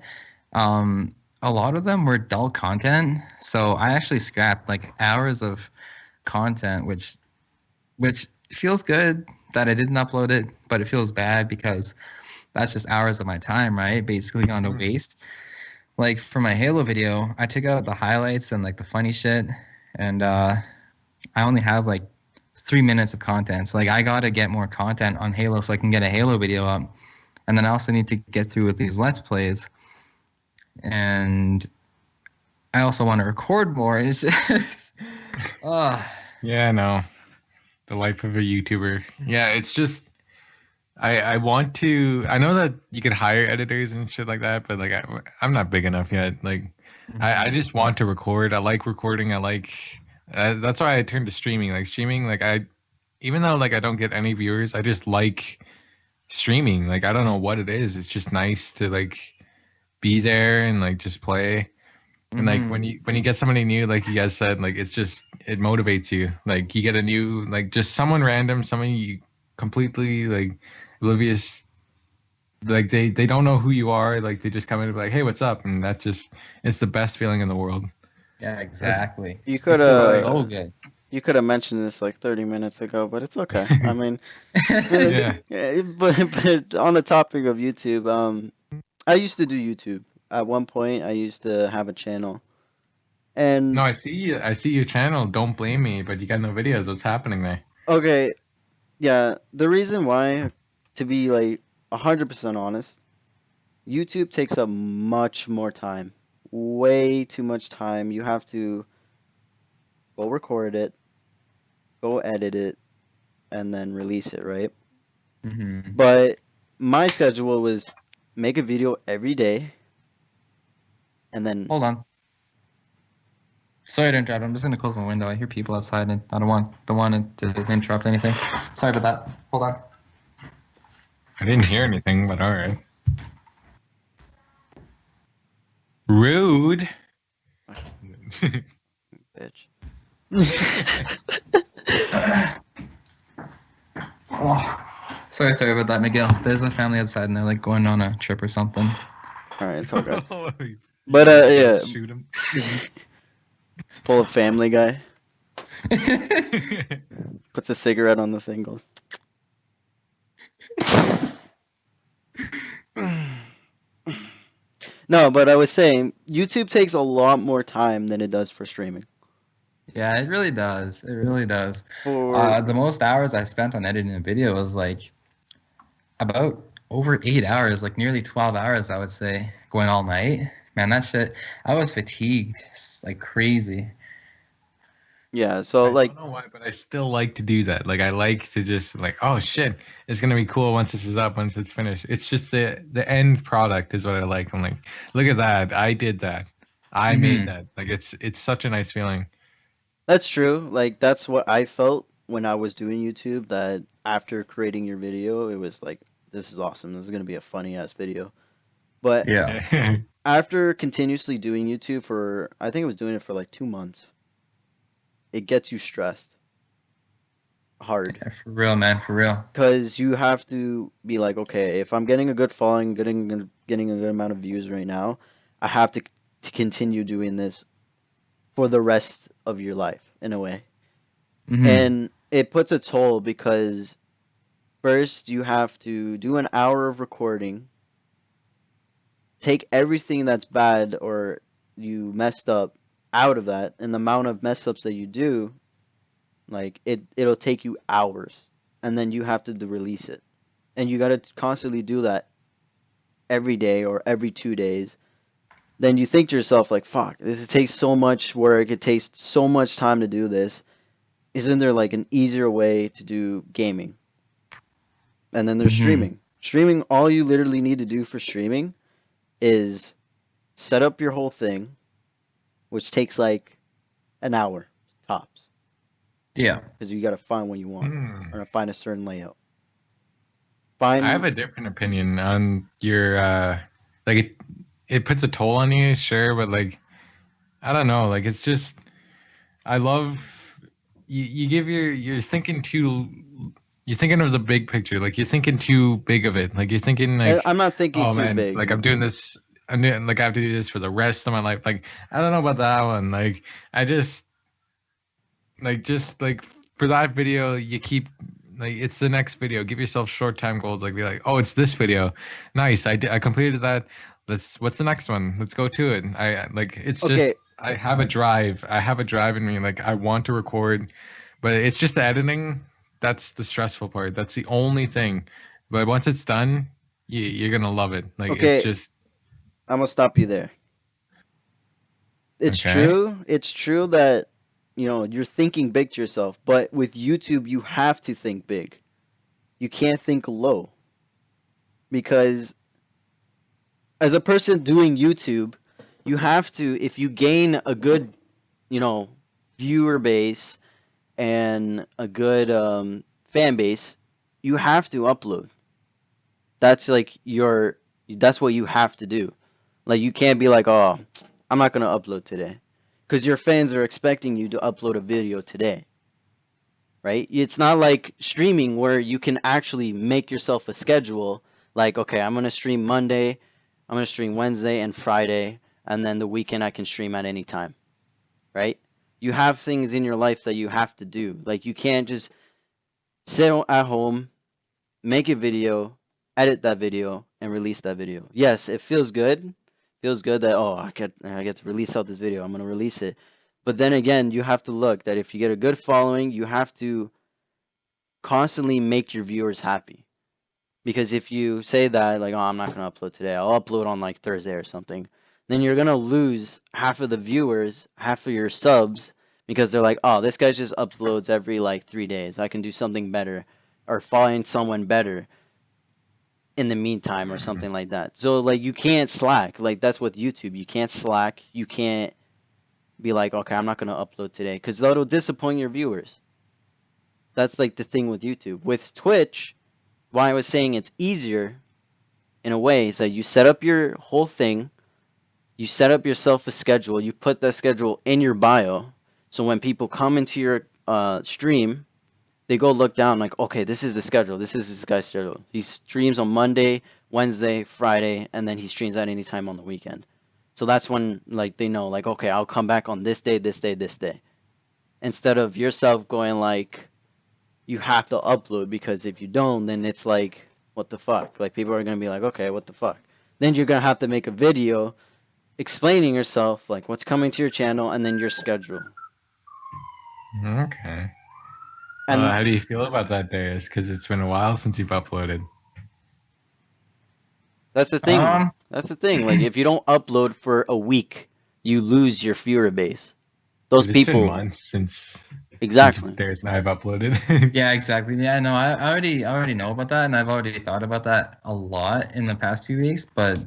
Speaker 2: a lot of them were dull content. So I actually scrapped like hours of content, which feels good that I didn't upload it, but it feels bad because that's just hours of my time, right? Basically gone to
Speaker 3: Mhm.
Speaker 2: waste. Like for my Halo video, I took out the highlights and like the funny shit, and I only have like 3 minutes of content. So like I gotta get more content on Halo so I can get a Halo video up, and then I also need to get through with these Let's Plays, and I also want to record more. It's just,
Speaker 3: Yeah, no. The life of a YouTuber. Yeah, it's just I want to. I know that you could hire editors and shit like that, but like I'm not big enough yet. Like I just want to record. I like recording. I like that's why I turned to streaming. Like streaming, like even though like I don't get any viewers, I just like streaming. Like I don't know what it is. It's just nice to like be there and like just play. And like when you get somebody new, like you guys said, like it's just it motivates you. Like you get a new like just someone random, someone you completely like oblivious, like they don't know who you are. Like they just come in and be like, hey, what's up? And that just it's the best feeling in the world.
Speaker 2: yeah, exactly.
Speaker 1: You could
Speaker 2: It's so good.
Speaker 1: You could have mentioned this like 30 minutes ago, but it's okay. I mean,
Speaker 3: Yeah.
Speaker 1: but on the topic of YouTube, I used to do YouTube. At one point, I used to have a channel, and
Speaker 3: No, I see your channel. Don't blame me, but you got no videos. What's happening there?
Speaker 1: okay, yeah, the reason why, to be like 100% honest, YouTube takes up much more time, way too much time. You have to go record it, go edit it, and then release it, right? But my schedule was make a video every day, and then
Speaker 2: Hold on. Sorry to interrupt. I'm just gonna close my window. I hear people outside, and I don't want it to interrupt anything. Sorry about that. Hold on.
Speaker 3: I didn't hear anything, but all right. Rude.
Speaker 1: bitch.
Speaker 2: Oh, sorry about that, Miguel. There's a family outside, and they're like going on a trip or something.
Speaker 1: All right, it's all good. But yeah,
Speaker 3: Shoot him.
Speaker 1: pull a Family Guy, puts a cigarette on the thing, goes. No, but I was saying YouTube takes a lot more time than it does for streaming.
Speaker 2: Yeah, it really does. It really does.
Speaker 1: For
Speaker 2: The most hours I spent on editing a video was like about over 8 hours, like nearly 12 hours, I would say, going all night. Man, that shit, I was fatigued like crazy.
Speaker 1: yeah, so
Speaker 3: I
Speaker 1: like
Speaker 3: don't know why, but I still like to do that. Like I like to just like, oh shit, it's gonna be cool once this is up, once it's finished. It's just the end product is what I like. I'm like, look at that, I did that, I made that. Like it's such a nice feeling.
Speaker 1: that's true. Like that's what I felt when I was doing YouTube. That after creating your video, it was like, this is awesome. This is gonna be a funny ass video. But
Speaker 2: Yeah.
Speaker 1: after continuously doing YouTube for, I think I was doing it for like 2 months, it gets you stressed hard.
Speaker 2: Yeah, for real, man, for real.
Speaker 1: Because you have to be like, okay, if I'm getting a good following, getting a good amount of views right now, I have to continue doing this for the rest of your life in a way. And it puts a toll because first you have to do an hour of recording, take everything that's bad or you messed up out of that, and the amount of mess ups that you do, like it'll take you hours, and then you have to release it, and you got to constantly do that every day or every 2 days. Then you think to yourself like, fuck, this takes so much work, it takes so much time to do this. Isn't there like an easier way to do gaming? And then there's streaming. Streaming, all you literally need to do for streaming is set up your whole thing, which takes like an hour tops.
Speaker 2: Yeah.
Speaker 1: Because you got to find what you want or find a certain layout.
Speaker 3: I have a different opinion on your like it puts a toll on you, sure, but like I don't know, like it's just I love you give you're thinking too you're thinking of the big picture, like you're thinking too big of it, like you're thinking like
Speaker 1: I'm not thinking
Speaker 3: oh
Speaker 1: too
Speaker 3: man,
Speaker 1: big.
Speaker 3: like I'm doing this, I'm doing, like I have to do this for the rest of my life. Like I don't know about that one. Like I just like for that video, you keep like it's the next video. Give yourself short time goals. Like be like, oh, it's this video. Nice, I completed that. What's the next one? Let's go to it. I like it's
Speaker 1: Okay.
Speaker 3: just I have a drive. I have a drive in me. Like I want to record, but it's just the editing. That's the stressful part. That's the only thing. But once it's done, you're gonna love it. Like
Speaker 1: Okay.
Speaker 3: it's just.
Speaker 1: I'm gonna stop you there. It's true. It's true that you're thinking big to yourself, but with YouTube you have to think big. You can't think low. Because as a person doing YouTube, you have to, if you gain a good, viewer base and a good fan base, you have to upload. That's like that's what you have to do. Like you can't be like, oh, I'm not gonna upload today, because your fans are expecting you to upload a video today. Right? It's not like streaming where you can actually make yourself a schedule. Like, okay, I'm gonna stream Monday, I'm gonna stream Wednesday and Friday, and then the weekend I can stream at any time. Right? You have things in your life that you have to do. Like you can't just sit at home, make a video, edit that video, and release that video. Yes, it feels good. Feels good that I get to release out this video. I'm gonna release it. But then again, you have to look that if you get a good following, you have to constantly make your viewers happy. Because if you say that, like, oh, I'm not gonna upload today, I'll upload on like Thursday or something, then you're gonna lose half of the viewers, half of your subs, because they're like, oh, this guy just uploads every like 3 days. I can do something better or find someone better in the meantime or something like that. So like you can't slack. Like that's with YouTube. You can't slack. You can't be like, okay, I'm not gonna upload today, because that'll disappoint your viewers. That's like the thing with YouTube. With Twitch, why I was saying it's easier in a way is that you set up your whole thing, you set up yourself a schedule, you put that schedule in your bio, so when people come into your stream, they go look down like, okay, this is the schedule. This is this guy's schedule. He streams on Monday, Wednesday, Friday, and then he streams at any time on the weekend. So that's when like they know like, okay, I'll come back on this day, this day, this day. Instead of yourself going like, you have to upload, because if you don't, then it's like, what the fuck? Like people are going to be like, okay, what the fuck? Then you're going to have to make a video explaining yourself, like what's coming to your channel, and then your schedule.
Speaker 3: Okay.
Speaker 1: And
Speaker 3: how do you feel about that, Darius? Because it's been a while since you've uploaded.
Speaker 1: That's the thing. That's the thing. Like if you don't upload for a week, you lose your viewer base. Those people.
Speaker 3: It's been months since.
Speaker 1: Exactly.
Speaker 3: Since Darius and I have uploaded.
Speaker 2: Yeah, exactly. Yeah, no, I already know about that, and I've already thought about that a lot in the past 2 weeks. But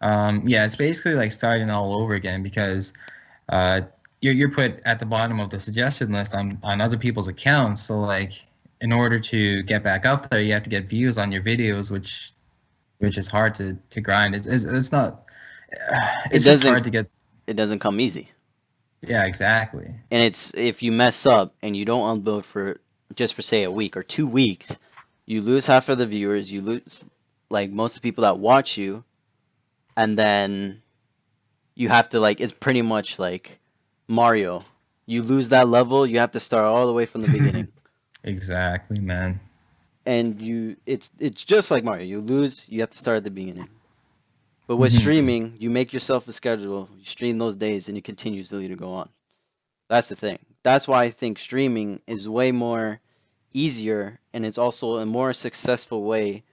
Speaker 2: yeah, it's basically like starting all over again, because you're put at the bottom of the suggestion list on other people's accounts. So like, in order to get back up there, you have to get views on your videos, which which is hard to grind. It's not.
Speaker 1: It
Speaker 2: It's just
Speaker 1: doesn't
Speaker 2: hard to get.
Speaker 1: it doesn't come easy.
Speaker 2: Yeah, exactly.
Speaker 1: And it's if you mess up and you don't upload for just for say a week or 2 weeks, you lose half of the viewers, you lose like most of the people that watch you, and then you have to like it's pretty much like Mario. You lose that level, you have to start all the way from the beginning.
Speaker 2: Exactly, man.
Speaker 1: And it's just like Mario. You lose, you have to start at the beginning. But with
Speaker 2: Mhm.
Speaker 1: streaming, you make yourself a schedule, you stream those days, and it continues to go on. That's the thing. That's why I think streaming is way more easier, and it's also a more successful way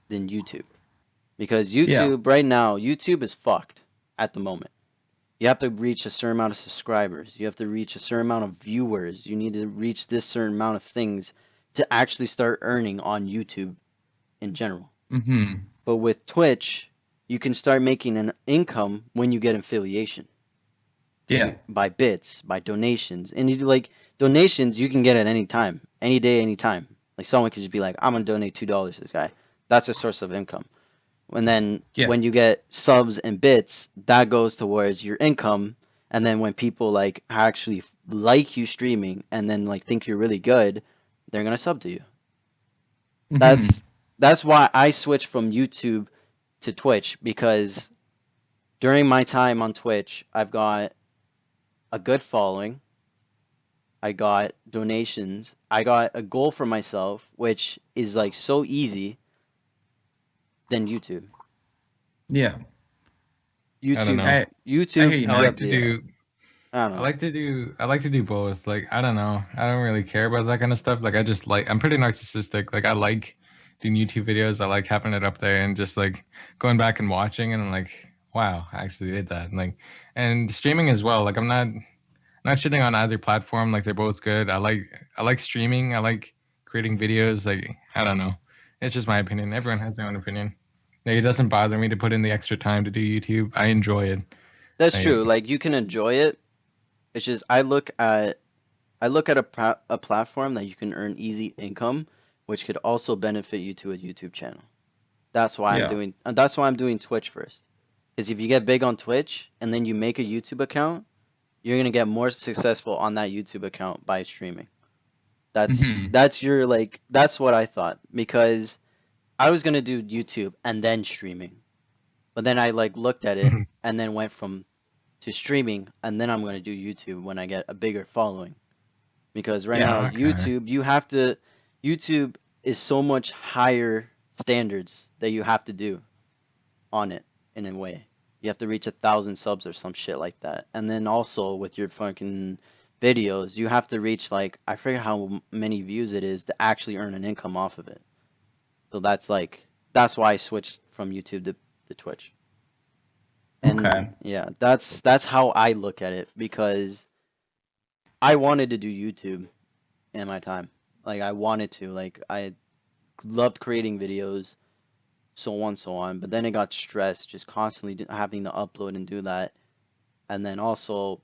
Speaker 1: than YouTube. Because
Speaker 2: Yeah.
Speaker 1: YouTube, right now, YouTube is fucked at the moment. You have to reach a certain amount of subscribers. You have to reach a certain amount of viewers. You need to reach this certain amount of things to actually start earning on YouTube in general.
Speaker 2: Mm-hmm.
Speaker 1: But with Twitch, you can start making an income when you get affiliation.
Speaker 2: Yeah.
Speaker 1: By bits, by donations. And you do like donations you can get at any time, any day, any time. Like someone could just be like, I'm gonna donate $2 to this guy. That's a source of income. And then
Speaker 2: Yeah.
Speaker 1: when you get subs and bits, that goes towards your income. And then when people like actually like you streaming and then like think you're really good, they're gonna sub to you.
Speaker 2: Mhm.
Speaker 1: That's why I switched from YouTube to Twitch, because during my time on Twitch, I've got a good following. I got donations. I got a goal for myself, which is like so easy than YouTube.
Speaker 2: Yeah.
Speaker 3: I don't
Speaker 1: YouTube,
Speaker 3: know.
Speaker 2: I
Speaker 1: YouTube.
Speaker 2: hear you,
Speaker 3: I
Speaker 2: man.
Speaker 3: like to do
Speaker 1: I don't know.
Speaker 3: I like to do both. Like I don't know. I don't really care about that kind of stuff. Like I just like I'm pretty narcissistic. Like I like doing YouTube videos. I like having it up there and just like going back and watching and like, wow, I actually did that. And streaming as well. Like I'm not shitting on either platform. Like they're both good. I like streaming. I like creating videos. Like I don't know. It's just my opinion. Everyone has their own opinion. Like, it doesn't bother me to put in the extra time to do YouTube. I enjoy it.
Speaker 1: That's
Speaker 3: Like,
Speaker 1: true. Like you can enjoy it. It's just I look at a platform that you can earn easy income, which could also benefit you to a YouTube channel. That's why
Speaker 2: Yeah.
Speaker 1: I'm doing Twitch first. Because if you get big on Twitch and then you make a YouTube account, you're gonna get more successful on that YouTube account by streaming.
Speaker 2: Mhm.
Speaker 1: That's what I thought, because I was gonna do YouTube and then streaming, but then I like looked at it and then went from to streaming and then I'm gonna do YouTube when I get a bigger following, because right
Speaker 2: Yeah.
Speaker 1: now
Speaker 3: okay.
Speaker 1: YouTube is so much higher standards that you have to do on it in a way. You have to reach 1,000 subs or some shit like that. And then also with your fucking videos, you have to reach like I forget how many views it is to actually earn an income off of it. So that's why I switched from YouTube to Twitch. And
Speaker 2: Okay.
Speaker 1: yeah, that's how I look at it, because I wanted to do YouTube in my time. Like I wanted to, like I loved creating videos, so on, so on. But then it got stressed, just constantly having to upload and do that. And then also,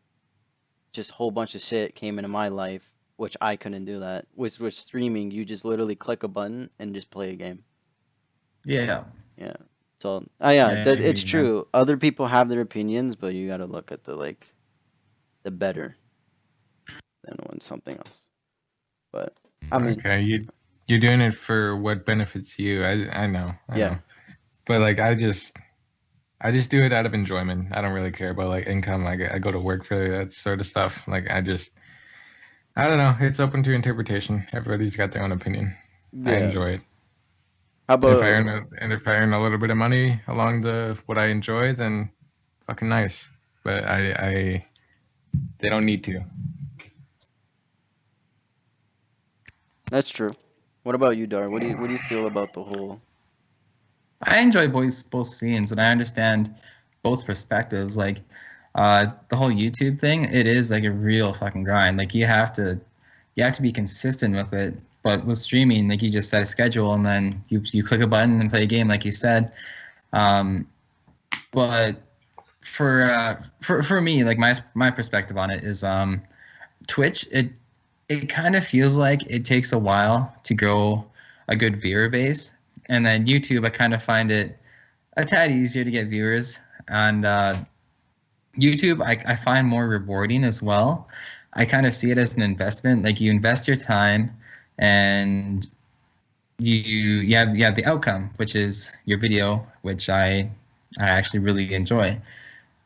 Speaker 1: just a whole bunch of shit came into my life, which I couldn't do that. With streaming, you just literally click a button and just play a game.
Speaker 2: Yeah.
Speaker 1: Yeah. So, yeah,
Speaker 2: Yeah, I
Speaker 1: that
Speaker 2: hear
Speaker 1: it's
Speaker 2: you, man.
Speaker 1: true. Other people have their opinions, but you gotta look at the better than when something else. But I mean,
Speaker 3: Okay, you're doing it for what benefits you. I know. I
Speaker 1: yeah.
Speaker 3: know. But like I just do it out of enjoyment. I don't really care about like income. Like I go to work for that sort of stuff. Like I don't know. It's open to interpretation. Everybody's got their own opinion. I
Speaker 1: Yeah.
Speaker 3: enjoy it.
Speaker 1: How
Speaker 3: And
Speaker 1: about
Speaker 3: if I earn a little bit of money along the what I enjoy, then fucking nice. But I they don't need to.
Speaker 1: that's true. What about you, Dar? What do you feel about the whole?
Speaker 2: I enjoy both scenes, and I understand both perspectives. Like, the whole YouTube thing, it is like a real fucking grind. Like you have to be consistent with it. But with streaming, like you just set a schedule and then you click a button and play a game, like you said. Um, but for me, like my perspective on it is Twitch. It kind of feels like it takes a while to grow a good viewer base. And then YouTube, I kind of find it a tad easier to get viewers. And YouTube, I find more rewarding as well. I kind of see it as an investment. Like you invest your time, and you have the outcome, which is your video, which I actually really enjoy.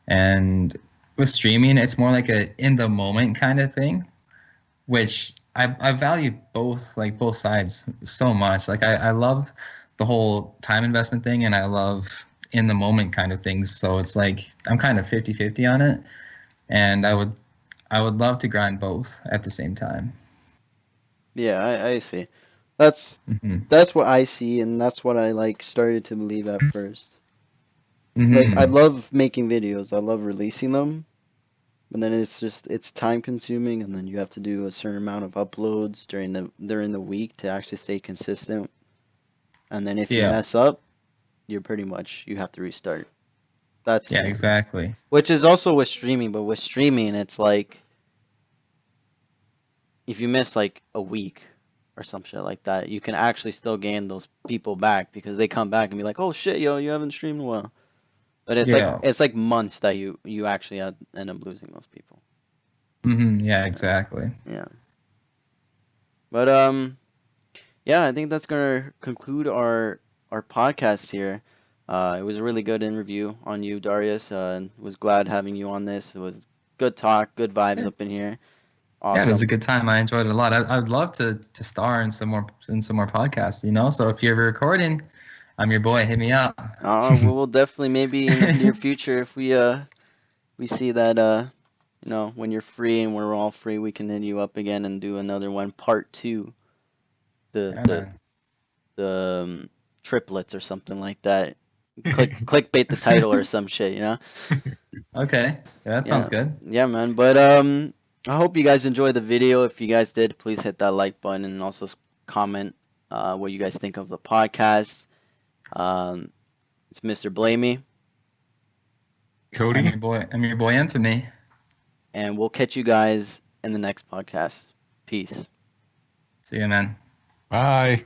Speaker 2: And with streaming, it's more like a in the moment kind of thing, which I value both, like both sides so much. Like I love the whole time investment thing, and I love in the moment kind of things. So it's like I'm kind of 50-50 on it, and I would love to grind both at the same time.
Speaker 1: Yeah, I see. That's
Speaker 2: Hmm.
Speaker 1: that's what I see, and that's what I like started to believe at first. Like I
Speaker 2: Hmm.
Speaker 1: love making videos. I love releasing them, but then it's time consuming, and then you have to do a certain amount of uploads during the week to actually stay consistent. And then if you
Speaker 2: Yeah.
Speaker 1: mess up, you have to restart.
Speaker 2: Yeah.
Speaker 1: That's
Speaker 2: Exactly.
Speaker 1: which is also with streaming, but with streaming it's like if you miss like a week or some shit like that, you can actually still gain those people back because they come back and be like, "Oh shit, yo, you haven't streamed in a while." But
Speaker 2: Yeah.
Speaker 1: it's like months that you actually end up losing those people.
Speaker 2: Yeah. Exactly.
Speaker 1: Yeah. But yeah, I think that's gonna conclude our podcast here. It was a really good interview on you, Darius. Was glad having you on this. It was good talk, good vibes
Speaker 2: Yeah.
Speaker 1: up in here.
Speaker 2: Yeah, it was
Speaker 1: Awesome.
Speaker 2: a good time. I enjoyed it a lot. I'd love to star in some more podcasts. So if you're ever recording, I'm your boy. Hit me up.
Speaker 1: We'll definitely maybe in the near future if we see that when you're free and we're all free, we can hit you up again and do another one, part two, the
Speaker 2: Yeah,
Speaker 1: the
Speaker 2: man.
Speaker 1: the triplets or something like that. Clickbait the title or some shit, you know?
Speaker 2: Okay. Yeah, that
Speaker 1: Yeah,
Speaker 2: sounds good.
Speaker 1: yeah, man. But I hope you guys enjoyed the video. If you guys did, please hit that like button and also comment what you guys think of the podcast. Um, it's Mr. Blamey,
Speaker 3: Cody.
Speaker 2: I'm your boy Emphamy.
Speaker 1: and we'll catch you guys in the next podcast. Peace.
Speaker 2: See you, man.
Speaker 3: Bye.